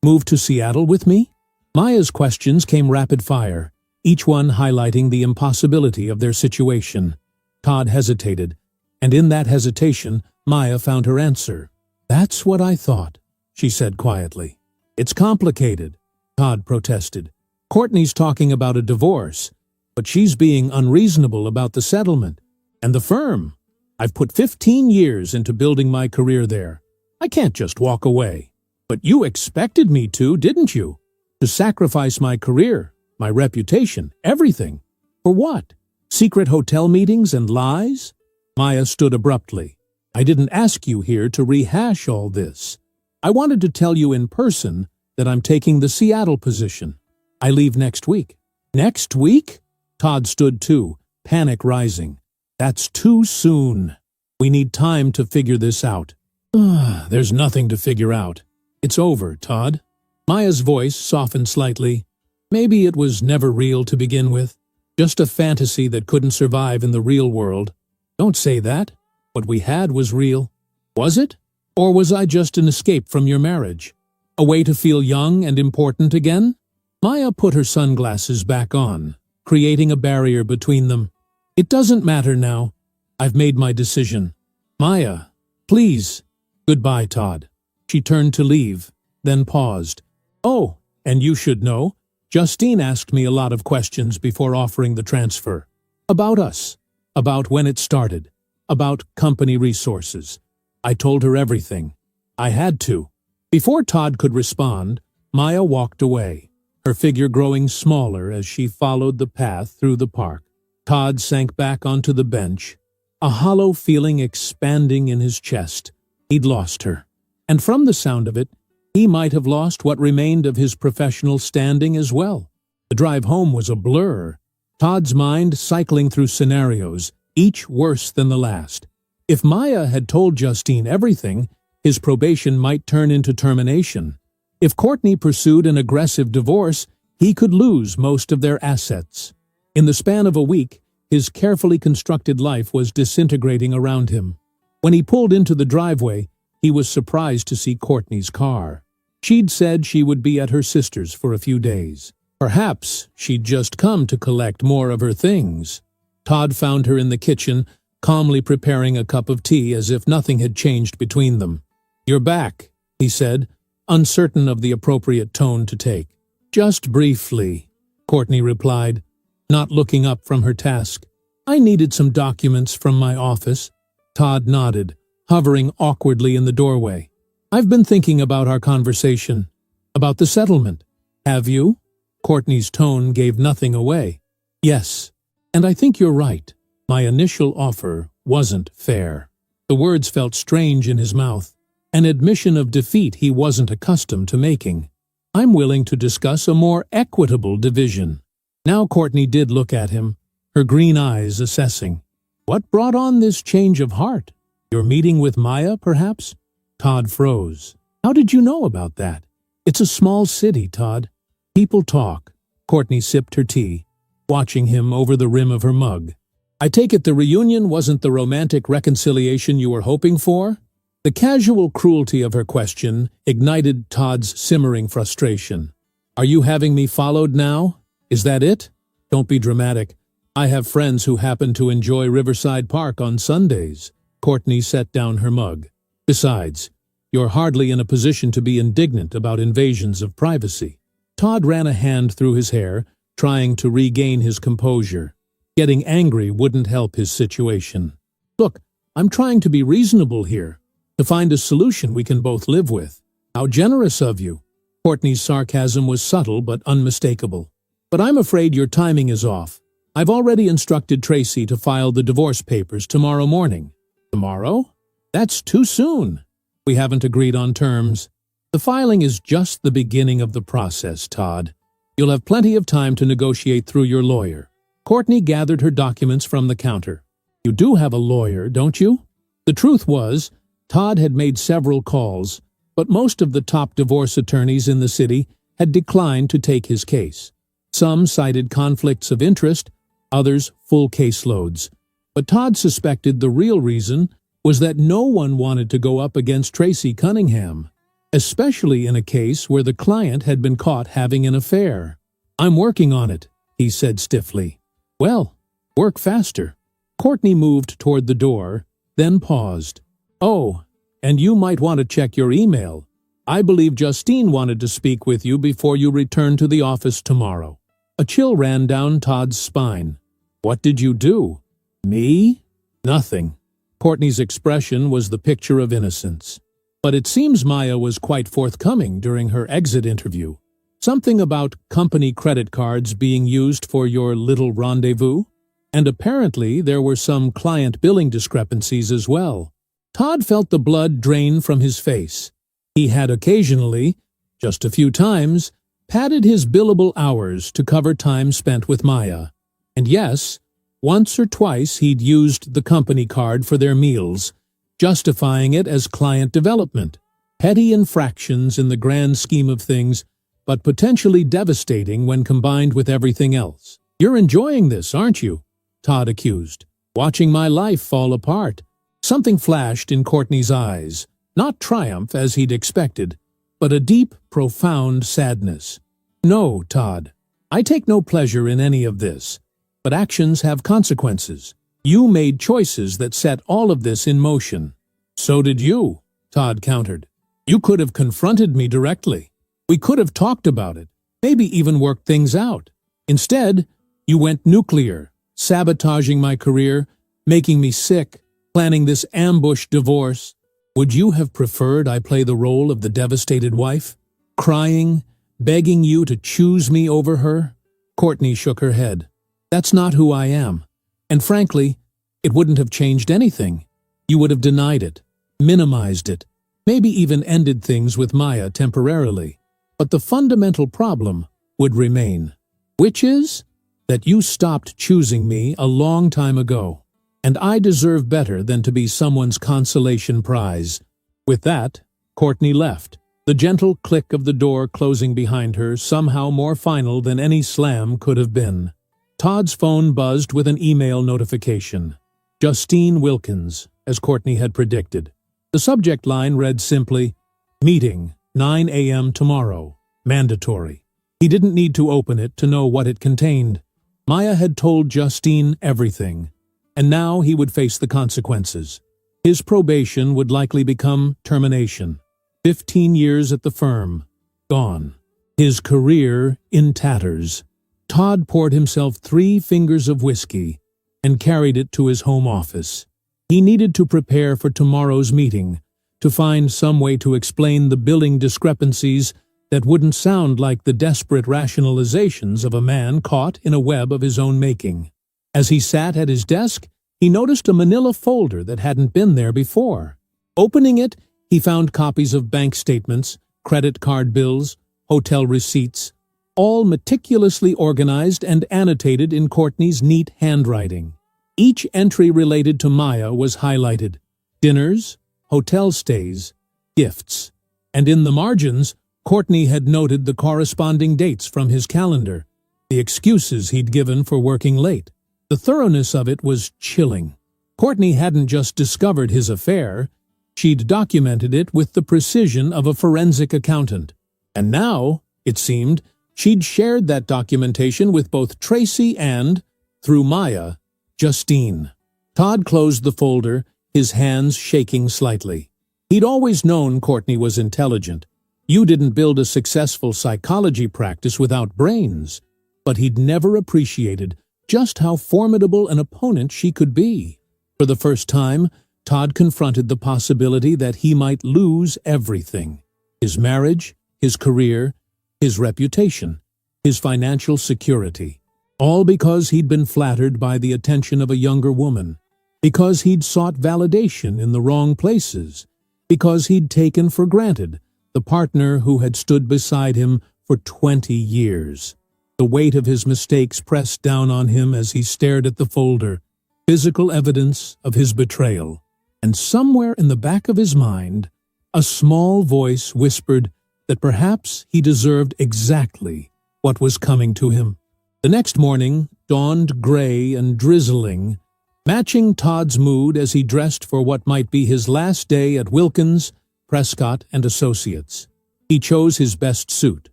Move to Seattle with me? Maya's questions came rapid fire, each one highlighting the impossibility of their situation. Todd hesitated, and in that hesitation, Maya found her answer. That's what I thought, she said quietly. It's complicated. Todd protested. Courtney's talking about a divorce, but she's being unreasonable about the settlement. And the firm. I've put 15 years into building my career there. I can't just walk away. But you expected me to, didn't you? To sacrifice my career, my reputation, everything. For what? Secret hotel meetings and lies? Maya stood abruptly. I didn't ask you here to rehash all this. I wanted to tell you in person that I'm taking the Seattle position. I leave next week. Next week? Todd stood too, panic rising. That's too soon. We need time to figure this out. There's nothing to figure out. It's over, Todd. Maya's voice softened slightly. Maybe it was never real to begin with. Just a fantasy that couldn't survive in the real world. Don't say that. What we had was real. Was it? Or was I just an escape from your marriage? A way to feel young and important again? Maya put her sunglasses back on, creating a barrier between them. It doesn't matter now. I've made my decision. Maya, please. Goodbye, Todd. She turned to leave, then paused. Oh, and you should know, Justine asked me a lot of questions before offering the transfer. About us. About when it started. About company resources. I told her everything. I had to. Before Todd could respond, Maya walked away, her figure growing smaller as she followed the path through the park. Todd sank back onto the bench, a hollow feeling expanding in his chest. He'd lost her. And from the sound of it, he might have lost what remained of his professional standing as well. The drive home was a blur, Todd's mind cycling through scenarios, each worse than the last. If Maya had told Justine everything, his probation might turn into termination. If Courtney pursued an aggressive divorce, he could lose most of their assets. In the span of a week, his carefully constructed life was disintegrating around him. When he pulled into the driveway, he was surprised to see Courtney's car. She'd said she would be at her sister's for a few days. Perhaps she'd just come to collect more of her things. Todd found her in the kitchen, calmly preparing a cup of tea as if nothing had changed between them. "You're back," he said, uncertain of the appropriate tone to take. "Just briefly," Courtney replied, not looking up from her task. "I needed some documents from my office." Todd nodded, hovering awkwardly in the doorway. "I've been thinking about our conversation, about the settlement." "Have you?" Courtney's tone gave nothing away. "Yes, and I think you're right. My initial offer wasn't fair." The words felt strange in his mouth, an admission of defeat he wasn't accustomed to making. "I'm willing to discuss a more equitable division." Now Courtney did look at him, her green eyes assessing. "What brought on this change of heart? Your meeting with Maya, perhaps?" Todd froze. "How did you know about that?" "It's a small city, Todd. People talk." Courtney sipped her tea, watching him over the rim of her mug. "I take it the reunion wasn't the romantic reconciliation you were hoping for?" The casual cruelty of her question ignited Todd's simmering frustration. "Are you having me followed now? Is that it? Don't be dramatic. I have friends who happen to enjoy Riverside Park on Sundays." Courtney set down her mug. "Besides, you're hardly in a position to be indignant about invasions of privacy." Todd ran a hand through his hair, trying to regain his composure. Getting angry wouldn't help his situation. "Look, I'm trying to be reasonable here, to find a solution we can both live with." "How generous of you." Courtney's sarcasm was subtle but unmistakable. "But I'm afraid your timing is off. I've already instructed Tracy to file the divorce papers tomorrow morning." "Tomorrow? That's too soon." "We haven't agreed on terms." "The filing is just the beginning of the process, Todd. You'll have plenty of time to negotiate through your lawyer." Courtney gathered her documents from the counter. "You do have a lawyer, don't you?" The truth was, Todd had made several calls, but most of the top divorce attorneys in the city had declined to take his case. Some cited conflicts of interest, others full caseloads. But Todd suspected the real reason was that no one wanted to go up against Tracy Cunningham, especially in a case where the client had been caught having an affair. "I'm working on it," he said stiffly. "Well, work faster." Courtney moved toward the door, then paused. "Oh, and you might want to check your email. I believe Justine wanted to speak with you before you return to the office tomorrow. A chill ran down Todd's spine. What did you do? Me? Nothing. Courtney's expression was the picture of innocence. But it seems Maya was quite forthcoming during her exit interview. Something about company credit cards being used for your little rendezvous? And apparently there were some client billing discrepancies as well. Todd felt the blood drain from his face. He had occasionally, just a few times, padded his billable hours to cover time spent with Maya. And yes, once or twice he'd used the company card for their meals, justifying it as client development. Petty infractions in the grand scheme of things, but potentially devastating when combined with everything else. You're enjoying this, aren't you? Todd accused. Watching my life fall apart. Something flashed in Courtney's eyes, not triumph as he'd expected, but a deep, profound sadness. No, Todd, I take no pleasure in any of this, but actions have consequences. You made choices that set all of this in motion. So did you, Todd countered. You could have confronted me directly. We could have talked about it, maybe even worked things out. Instead, you went nuclear, sabotaging my career, making me sick, planning this ambush divorce. Would you have preferred I play the role of the devastated wife? Crying, begging you to choose me over her? Courtney shook her head. That's not who I am. And frankly, it wouldn't have changed anything. You would have denied it, minimized it, maybe even ended things with Maya temporarily. But the fundamental problem would remain, which is that you stopped choosing me a long time ago, and I deserve better than to be someone's consolation prize. With that, Courtney left, the gentle click of the door closing behind her somehow more final than any slam could have been. Todd's phone buzzed with an email notification. Justine Wilkins, as Courtney had predicted. The subject line read simply, Meeting, 9 a.m. tomorrow. Mandatory. He didn't need to open it to know what it contained. Maya had told Justine everything, and now he would face the consequences. His probation would likely become termination. 15 years at the firm. Gone. His career in tatters. Todd poured himself 3 fingers of whiskey and carried it to his home office. He needed to prepare for tomorrow's meeting, to find some way to explain the billing discrepancies that wouldn't sound like the desperate rationalizations of a man caught in a web of his own making. As he sat at his desk, he noticed a manila folder that hadn't been there before. Opening it, he found copies of bank statements, credit card bills, hotel receipts, all meticulously organized and annotated in Courtney's neat handwriting. Each entry related to Maya was highlighted. Dinners, hotel stays, gifts. And in the margins, Courtney had noted the corresponding dates from his calendar, the excuses he'd given for working late. The thoroughness of it was chilling. Courtney hadn't just discovered his affair, she'd documented it with the precision of a forensic accountant. And now, it seemed, she'd shared that documentation with both Tracy and, through Maya, Justine. Todd closed the folder, his hands shaking slightly. He'd always known Courtney was intelligent. You didn't build a successful psychology practice without brains. But he'd never appreciated just how formidable an opponent she could be. For the first time, Todd confronted the possibility that he might lose everything. His marriage, his career, his reputation, his financial security. All because he'd been flattered by the attention of a younger woman. Because he'd sought validation in the wrong places. Because he'd taken for granted the partner who had stood beside him for 20 years. The weight of his mistakes pressed down on him as he stared at the folder, physical evidence of his betrayal. And somewhere in the back of his mind, a small voice whispered that perhaps he deserved exactly what was coming to him. The next morning dawned gray and drizzling, matching Todd's mood as he dressed for what might be his last day at Wilkins, Prescott and Associates. He chose his best suit,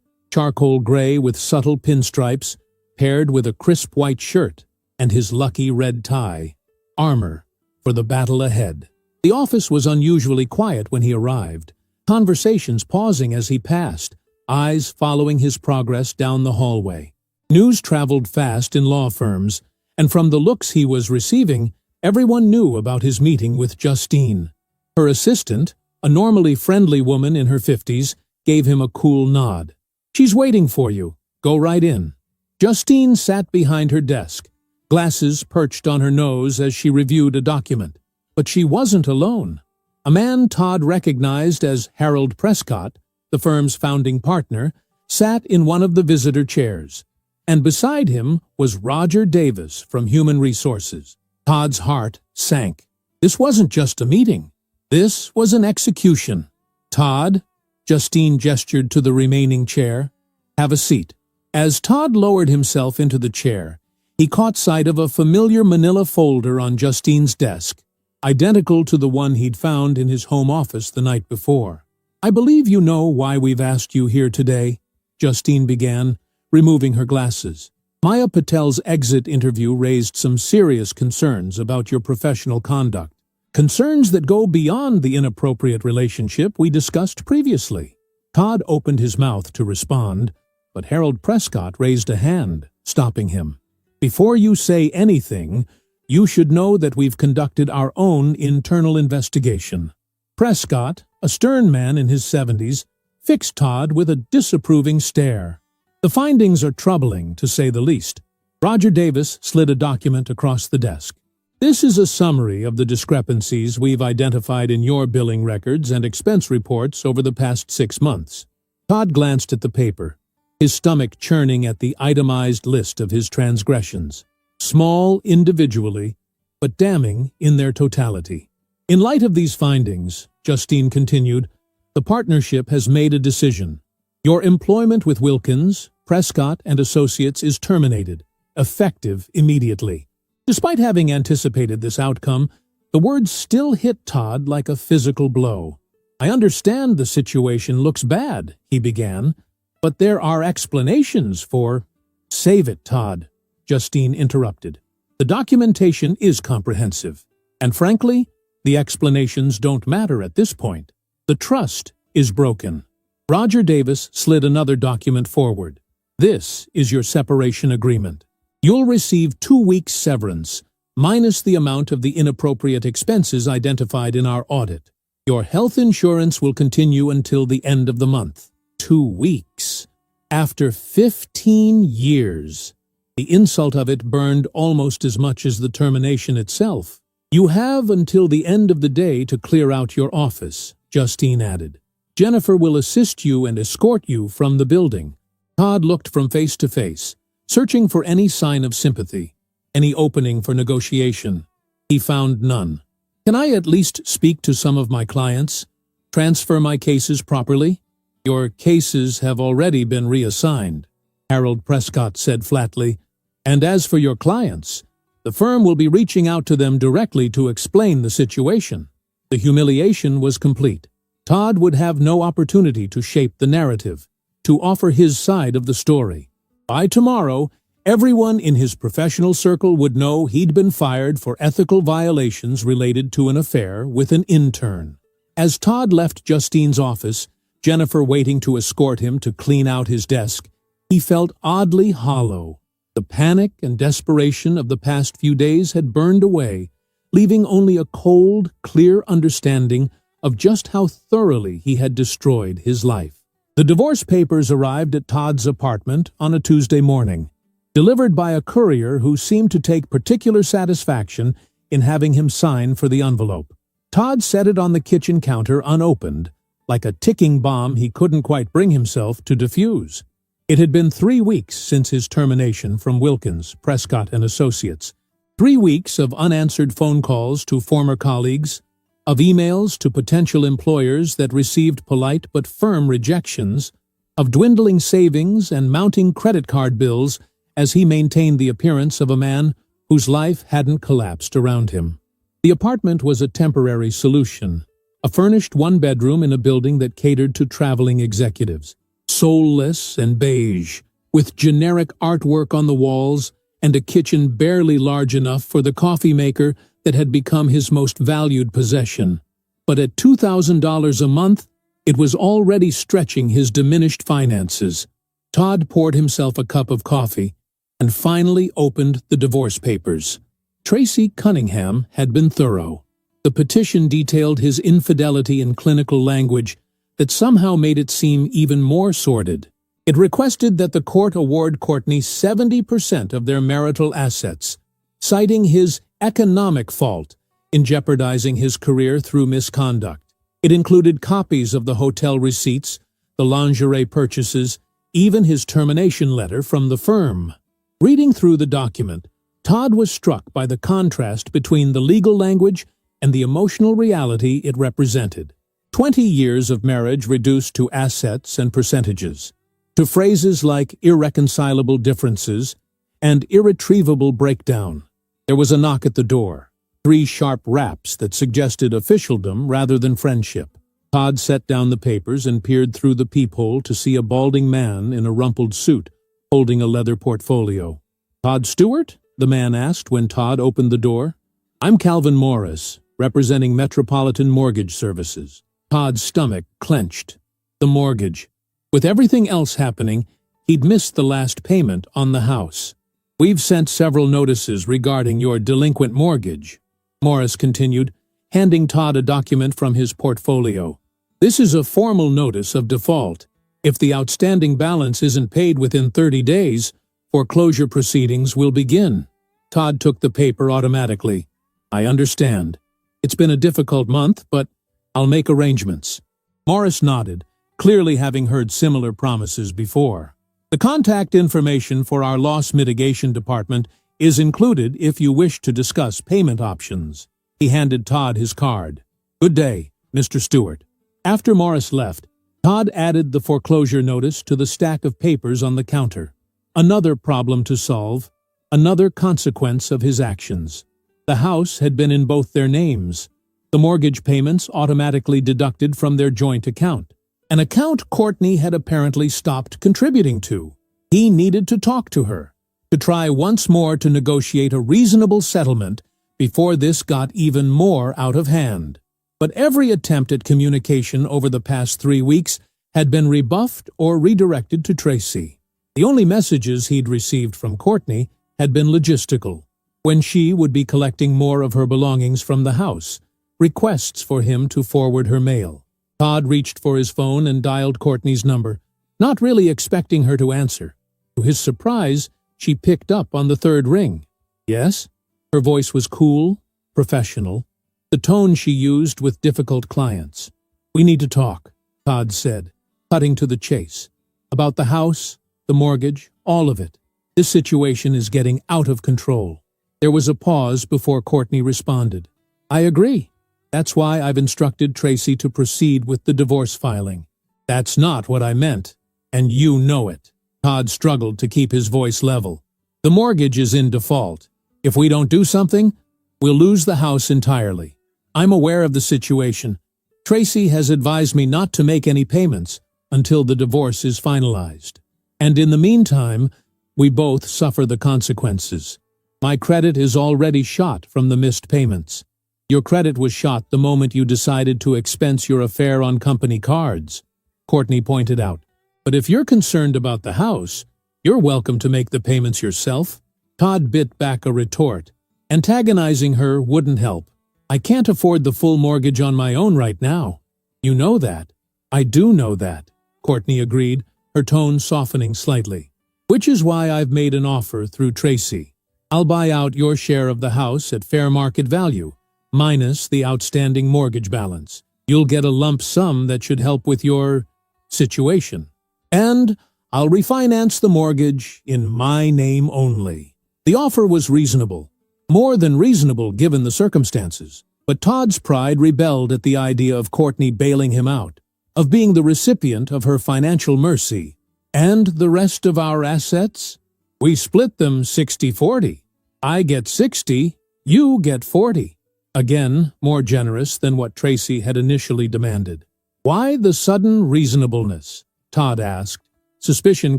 charcoal gray with subtle pinstripes, paired with a crisp white shirt and his lucky red tie, armor for the battle ahead. The office was unusually quiet when he arrived. conversations pausing as he passed, eyes following his progress down the hallway. News traveled fast in law firms, and from the looks he was receiving, everyone knew about his meeting with Justine. Her assistant, a normally friendly woman in her 50s, gave him a cool nod. "She's waiting for you. Go right in." Justine sat behind her desk, glasses perched on her nose as she reviewed a document. But she wasn't alone. A man Todd recognized as Harold Prescott, the firm's founding partner, sat in one of the visitor chairs, and beside him was Roger Davis from Human Resources. Todd's heart sank. This wasn't just a meeting. This was an execution. "Todd," Justine gestured to the remaining chair, "have a seat." As Todd lowered himself into the chair, he caught sight of a familiar manila folder on Justine's desk, identical to the one he'd found in his home office the night before. "I believe you know why we've asked you here today," Justine began, removing her glasses. "Maya Patel's exit interview raised some serious concerns about your professional conduct. Concerns that go beyond the inappropriate relationship we discussed previously." Todd opened his mouth to respond, but Harold Prescott raised a hand, stopping him. "Before you say anything, you should know that we've conducted our own internal investigation." Prescott, a stern man in his 70s, fixed Todd with a disapproving stare. "The findings are troubling, to say the least." Roger Davis slid a document across the desk. "This is a summary of the discrepancies we've identified in your billing records and expense reports over the past 6 months. Todd glanced at the paper, his stomach churning at the itemized list of his transgressions. Small individually, but damning in their totality. "In light of these findings," Justine continued, "the partnership has made a decision. Your employment with Wilkins, Prescott and Associates is terminated, effective immediately." Despite having anticipated this outcome, the words still hit Todd like a physical blow. "I understand the situation looks bad," he began, "but there are explanations for—" "Save it, Todd," Justine interrupted. "The documentation is comprehensive, and frankly, the explanations don't matter at this point. The trust is broken." Roger Davis slid another document forward. "This is your separation agreement. You'll receive 2 weeks' severance, minus the amount of the inappropriate expenses identified in our audit. Your health insurance will continue until the end of the month." 2 weeks. After 15 years. The insult of it burned almost as much as the termination itself. "You have until the end of the day to clear out your office," Justine added. "Jennifer will assist you and escort you from the building." Todd looked from face to face, searching for any sign of sympathy, any opening for negotiation. He found none. "Can I at least speak to some of my clients? Transfer my cases properly?" "Your cases have already been reassigned," Harold Prescott said flatly. "And as for your clients, the firm will be reaching out to them directly to explain the situation." The humiliation was complete. Todd would have no opportunity to shape the narrative, to offer his side of the story. By tomorrow, everyone in his professional circle would know he'd been fired for ethical violations related to an affair with an intern. As Todd left Justine's office, Jennifer waiting to escort him to clean out his desk, he felt oddly hollow. The panic and desperation of the past few days had burned away, leaving only a cold, clear understanding of just how thoroughly he had destroyed his life. The divorce papers arrived at Todd's apartment on a Tuesday morning, delivered by a courier who seemed to take particular satisfaction in having him sign for the envelope. Todd set it on the kitchen counter unopened, like a ticking bomb he couldn't quite bring himself to defuse. It had been 3 weeks since his termination from Wilkins, Prescott and Associates. 3 weeks of unanswered phone calls to former colleagues, of emails to potential employers that received polite but firm rejections, of dwindling savings and mounting credit card bills as he maintained the appearance of a man whose life hadn't collapsed around him. The apartment was a temporary solution, a furnished one-bedroom in a building that catered to traveling executives, soulless and beige, with generic artwork on the walls and a kitchen barely large enough for the coffee maker that had become his most valued possession. But at $2,000 a month, It was already stretching his diminished finances. Todd poured himself a cup of coffee and finally opened the divorce papers. Tracy Cunningham had been thorough. The petition detailed his infidelity in clinical language that somehow made it seem even more sordid. It requested that the court award Courtney 70% of their marital assets, citing his economic fault in jeopardizing his career through misconduct. It included copies of the hotel receipts, the lingerie purchases, even his termination letter from the firm. Reading through the document, Todd was struck by the contrast between the legal language and the emotional reality it represented. 20 years of marriage reduced to assets and percentages, to phrases like irreconcilable differences and irretrievable breakdown. There was a knock at the door, 3 sharp raps that suggested officialdom rather than friendship. Todd set down the papers and peered through the peephole to see a balding man in a rumpled suit, holding a leather portfolio. "Todd Stewart?" the man asked when Todd opened the door. "I'm Calvin Morris, representing Metropolitan Mortgage Services." Todd's stomach clenched. The mortgage. With everything else happening, he'd missed the last payment on the house. "We've sent several notices regarding your delinquent mortgage," Morris continued, handing Todd a document from his portfolio. "This is a formal notice of default. If the outstanding balance isn't paid within 30 days, foreclosure proceedings will begin." Todd took the paper automatically. "I understand. It's been a difficult month, but I'll make arrangements." Morris nodded, clearly having heard similar promises before. "The contact information for our loss mitigation department is included if you wish to discuss payment options." He handed Todd his card. "Good day, Mr. Stewart." After Morris left, Todd added the foreclosure notice to the stack of papers on the counter. Another problem to solve, another consequence of his actions. The house had been in both their names. The mortgage payments automatically deducted from their joint account, an account Courtney had apparently stopped contributing to. He needed to talk to her, to try once more to negotiate a reasonable settlement before this got even more out of hand. But every attempt at communication over the past 3 weeks had been rebuffed or redirected to Tracy. The only messages he'd received from Courtney had been logistical, when she would be collecting more of her belongings from the house, requests for him to forward her mail. Todd reached for his phone and dialed Courtney's number, not really expecting her to answer. To his surprise, she picked up on the 3rd ring. "Yes?" Her voice was cool, professional, the tone she used with difficult clients. "We need to talk," Todd said, cutting to the chase. "About the house, the mortgage, all of it. This situation is getting out of control." There was a pause before Courtney responded. "I agree. That's why I've instructed Tracy to proceed with the divorce filing." "That's not what I meant, and you know it." Todd struggled to keep his voice level. "The mortgage is in default. If we don't do something, we'll lose the house entirely. I'm aware of the situation. Tracy has advised me not to make any payments until the divorce is finalized. And in the meantime, we both suffer the consequences. My credit is already shot from the missed payments. Your credit was shot the moment you decided to expense your affair on company cards," Courtney pointed out. "But if you're concerned about the house, you're welcome to make the payments yourself." Todd bit back a retort. Antagonizing her wouldn't help. "I can't afford the full mortgage on my own right now." "You know that." "I do know that," Courtney agreed, her tone softening slightly. "Which is why I've made an offer through Tracy. I'll buy out your share of the house at fair market value, minus the outstanding mortgage balance. You'll get a lump sum that should help with your situation. And I'll refinance the mortgage in my name only." The offer was reasonable. More than reasonable given the circumstances. But Todd's pride rebelled at the idea of Courtney bailing him out, of being the recipient of her financial mercy. "And the rest of our assets? We split them 60-40. I get 60, you get 40. Again, more generous than what Tracy had initially demanded. "Why the sudden reasonableness?" Todd asked, suspicion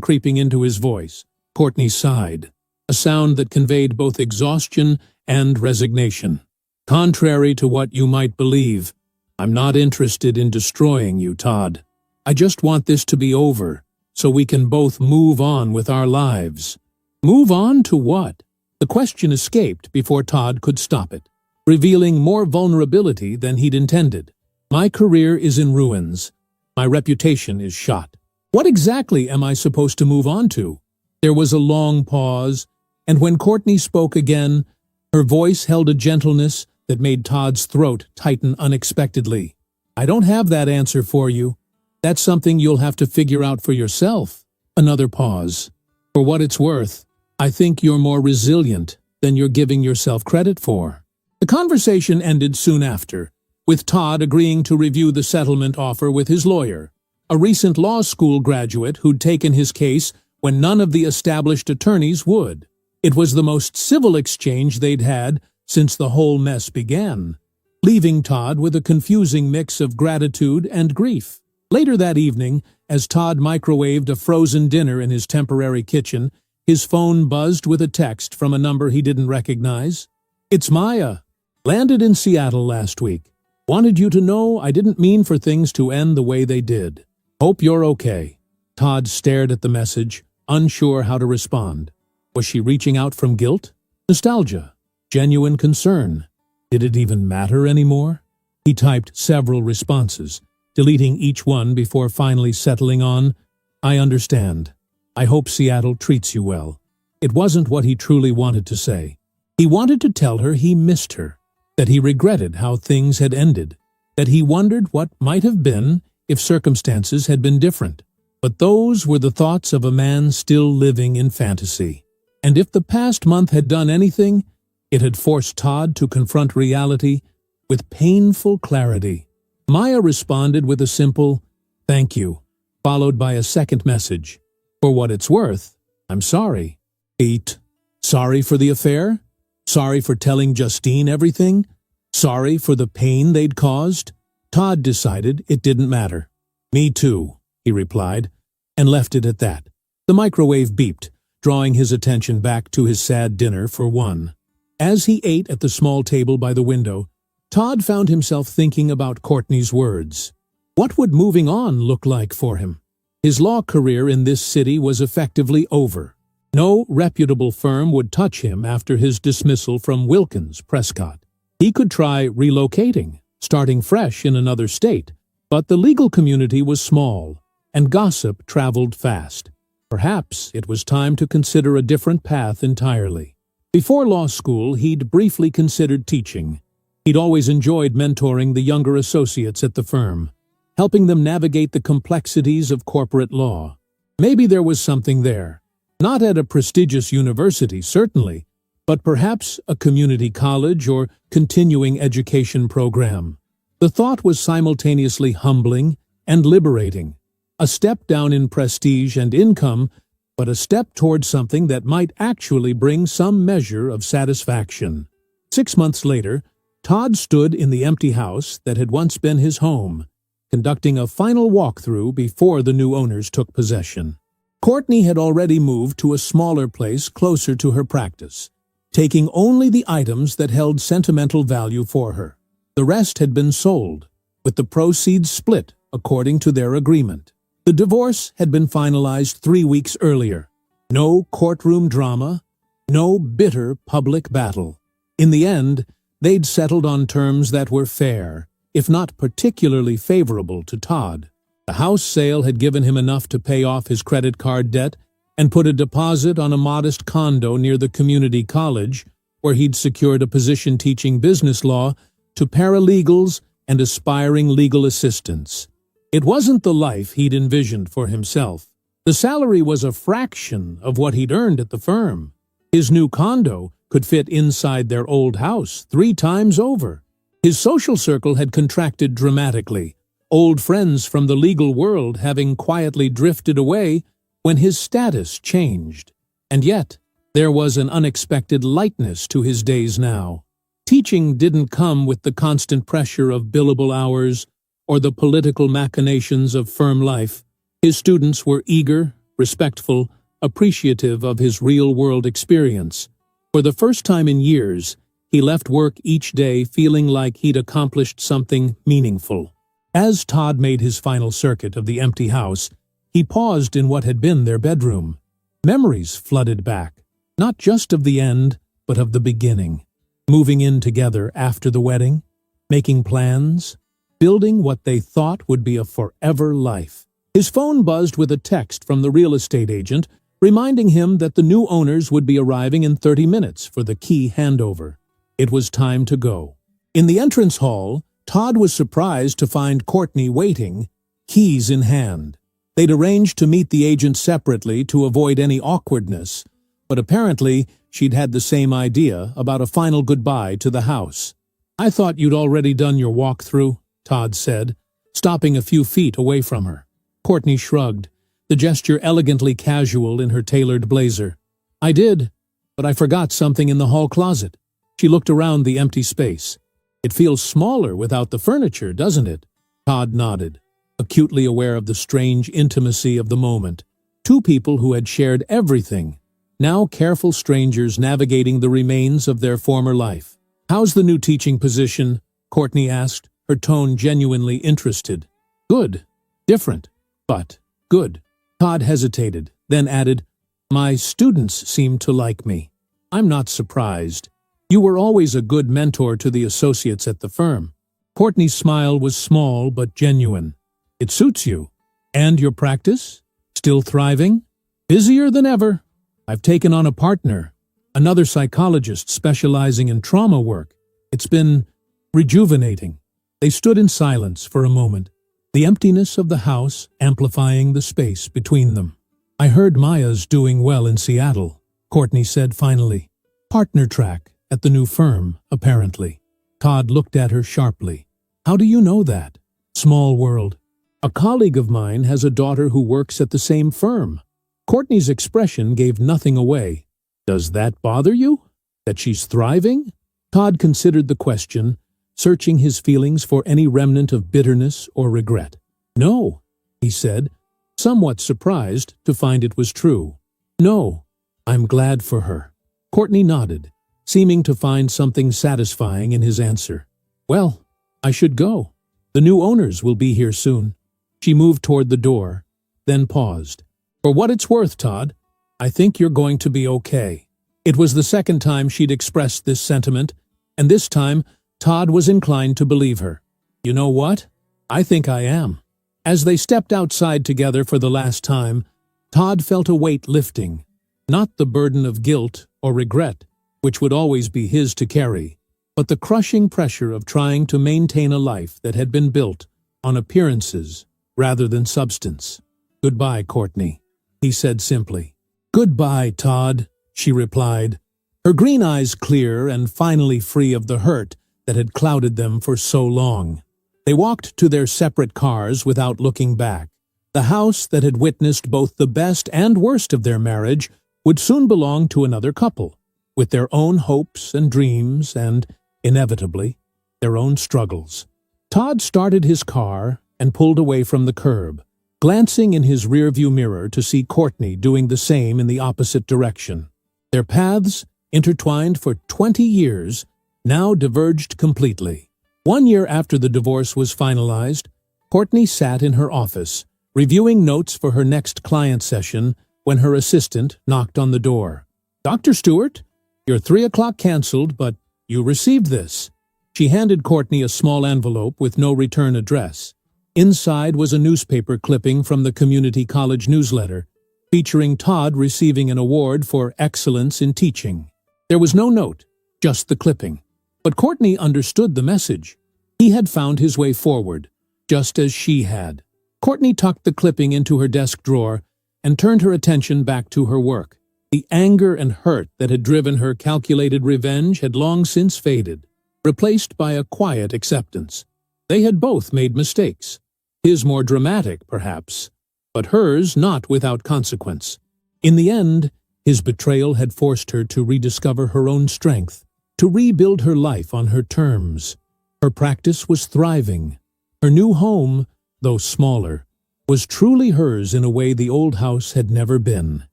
creeping into his voice. Courtney sighed, a sound that conveyed both exhaustion and resignation. "Contrary to what you might believe, I'm not interested in destroying you, Todd. I just want this to be over, so we can both move on with our lives. Move on to what? The question escaped before Todd could stop it, revealing more vulnerability than he'd intended. My career is in ruins. My reputation is shot. What exactly am I supposed to move on to? There was a long pause, and when Courtney spoke again, her voice held a gentleness that made Todd's throat tighten unexpectedly. I don't have that answer for you. That's something you'll have to figure out for yourself. Another pause. For what it's worth, I think you're more resilient than you're giving yourself credit for. The conversation ended soon after, with Todd agreeing to review the settlement offer with his lawyer, a recent law school graduate who'd taken his case when none of the established attorneys would. It was the most civil exchange they'd had since the whole mess began, leaving Todd with a confusing mix of gratitude and grief. Later that evening, as Todd microwaved a frozen dinner in his temporary kitchen, his phone buzzed with a text from a number he didn't recognize. It's Maya. Landed in Seattle last week. Wanted you to know I didn't mean for things to end the way they did. Hope you're okay. Todd stared at the message, unsure how to respond. Was she reaching out from guilt? Nostalgia? Genuine concern? Did it even matter anymore? He typed several responses, deleting each one before finally settling on, I understand. I hope Seattle treats you well. It wasn't what he truly wanted to say. He wanted to tell her he missed her, that he regretted how things had ended, that he wondered what might have been if circumstances had been different. But those were the thoughts of a man still living in fantasy. And if the past month had done anything, it had forced Todd to confront reality with painful clarity. Maya responded with a simple, thank you, followed by a second message. For what it's worth, I'm sorry. Pete, sorry for the affair? Sorry for telling Justine everything? Sorry for the pain they'd caused? Todd decided it didn't matter. Me too, he replied, and left it at that. The microwave beeped, drawing his attention back to his sad dinner for one. As he ate at the small table by the window, Todd found himself thinking about Courtney's words. What would moving on look like for him? His law career in this city was effectively over. No reputable firm would touch him after his dismissal from Wilkins Prescott. He could try relocating, starting fresh in another state, but the legal community was small, and gossip traveled fast. Perhaps it was time to consider a different path entirely. Before law school, he'd briefly considered teaching. He'd always enjoyed mentoring the younger associates at the firm, helping them navigate the complexities of corporate law. Maybe there was something there. Not at a prestigious university, certainly, but perhaps a community college or continuing education program. The thought was simultaneously humbling and liberating. A step down in prestige and income, but a step towards something that might actually bring some measure of satisfaction. 6 months later, Todd stood in the empty house that had once been his home, conducting a final walkthrough before the new owners took possession. Courtney had already moved to a smaller place closer to her practice, taking only the items that held sentimental value for her. The rest had been sold, with the proceeds split according to their agreement. The divorce had been finalized 3 weeks earlier. No courtroom drama, no bitter public battle. In the end, they'd settled on terms that were fair, if not particularly favorable to Todd. The house sale had given him enough to pay off his credit card debt and put a deposit on a modest condo near the community college, where he'd secured a position teaching business law to paralegals and aspiring legal assistants. It wasn't the life he'd envisioned for himself. The salary was a fraction of what he'd earned at the firm. His new condo could fit inside their old house 3 times over. His social circle had contracted dramatically, old friends from the legal world having quietly drifted away when his status changed. And yet, there was an unexpected lightness to his days now. Teaching didn't come with the constant pressure of billable hours or the political machinations of firm life. His students were eager, respectful, appreciative of his real-world experience. For the first time in years, he left work each day feeling like he'd accomplished something meaningful. As Todd made his final circuit of the empty house, he paused in what had been their bedroom. Memories flooded back, not just of the end, but of the beginning. Moving in together after the wedding, making plans, building what they thought would be a forever life. His phone buzzed with a text from the real estate agent, reminding him that the new owners would be arriving in 30 minutes for the key handover. It was time to go. In the entrance hall, Todd was surprised to find Courtney waiting, keys in hand. They'd arranged to meet the agent separately to avoid any awkwardness, but apparently she'd had the same idea about a final goodbye to the house. "I thought you'd already done your walkthrough," Todd said, stopping a few feet away from her. Courtney shrugged, the gesture elegantly casual in her tailored blazer. "I did, but I forgot something in the hall closet." She looked around the empty space. "It feels smaller without the furniture, doesn't it?" Todd nodded, acutely aware of the strange intimacy of the moment. Two people who had shared everything, now careful strangers navigating the remains of their former life. "How's the new teaching position?" Courtney asked, her tone genuinely interested. "Good. Different, but good." Todd hesitated, then added, "My students seem to like me." "I'm not surprised. You were always a good mentor to the associates at the firm." Courtney's smile was small but genuine. "It suits you. And your practice? Still thriving?" "Busier than ever. I've taken on a partner, another psychologist specializing in trauma work. It's been rejuvenating." They stood in silence for a moment, the emptiness of the house amplifying the space between them. "I heard Maya's doing well in Seattle," Courtney said finally. "Partner track at the new firm, apparently." Todd looked at her sharply. "How do you know that?" "Small world. A colleague of mine has a daughter who works at the same firm." Courtney's expression gave nothing away. "Does that bother you? That she's thriving?" Todd considered the question, searching his feelings for any remnant of bitterness or regret. "No," he said, somewhat surprised to find it was true. "No, I'm glad for her." Courtney nodded, seeming to find something satisfying in his answer. "Well, I should go. The new owners will be here soon." She moved toward the door, then paused. "For what it's worth, Todd, I think you're going to be okay." It was the second time she'd expressed this sentiment, and this time Todd was inclined to believe her. "You know what? I think I am." As they stepped outside together for the last time, Todd felt a weight lifting, not the burden of guilt or regret, which would always be his to carry, but the crushing pressure of trying to maintain a life that had been built on appearances rather than substance. "Goodbye, Courtney," he said simply. "Goodbye, Todd," she replied, her green eyes clear and finally free of the hurt that had clouded them for so long. They walked to their separate cars without looking back. The house that had witnessed both the best and worst of their marriage would soon belong to another couple, with their own hopes and dreams and, inevitably, their own struggles. Todd started his car and pulled away from the curb, glancing in his rearview mirror to see Courtney doing the same in the opposite direction. Their paths, intertwined for 20 years, now diverged completely. 1 year after the divorce was finalized, Courtney sat in her office, reviewing notes for her next client session when her assistant knocked on the door. "Dr. Stewart, your 3 o'clock canceled, but you received this." She handed Courtney a small envelope with no return address. Inside was a newspaper clipping from the community college newsletter, featuring Todd receiving an award for excellence in teaching. There was no note, just the clipping. But Courtney understood the message. He had found his way forward, just as she had. Courtney tucked the clipping into her desk drawer and turned her attention back to her work. The anger and hurt that had driven her calculated revenge had long since faded, replaced by a quiet acceptance. They had both made mistakes. His more dramatic, perhaps, but hers not without consequence. In the end, his betrayal had forced her to rediscover her own strength, to rebuild her life on her terms. Her practice was thriving. Her new home, though smaller, was truly hers in a way the old house had never been.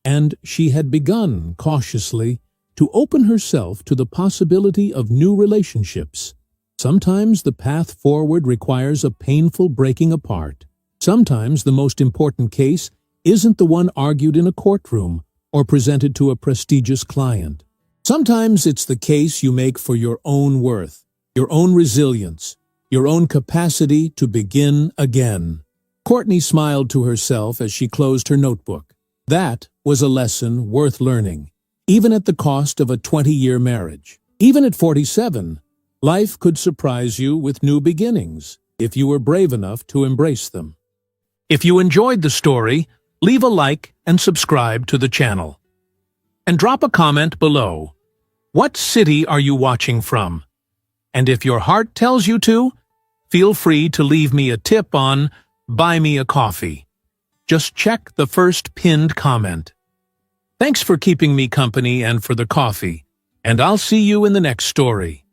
And she had begun, cautiously, to open herself to the possibility of new relationships. Sometimes the path forward requires a painful breaking apart. Sometimes the most important case isn't the one argued in a courtroom or presented to a prestigious client. Sometimes it's the case you make for your own worth, your own resilience, your own capacity to begin again. Courtney smiled to herself as she closed her notebook. That was a lesson worth learning, even at the cost of a 20-year marriage. Even at 47, life could surprise you with new beginnings if you were brave enough to embrace them. If you enjoyed the story, leave a like and subscribe to the channel. And drop a comment below. What city are you watching from? And if your heart tells you to, feel free to leave me a tip on Buy Me a Coffee. Just check the first pinned comment. Thanks for keeping me company and for the coffee, and I'll see you in the next story.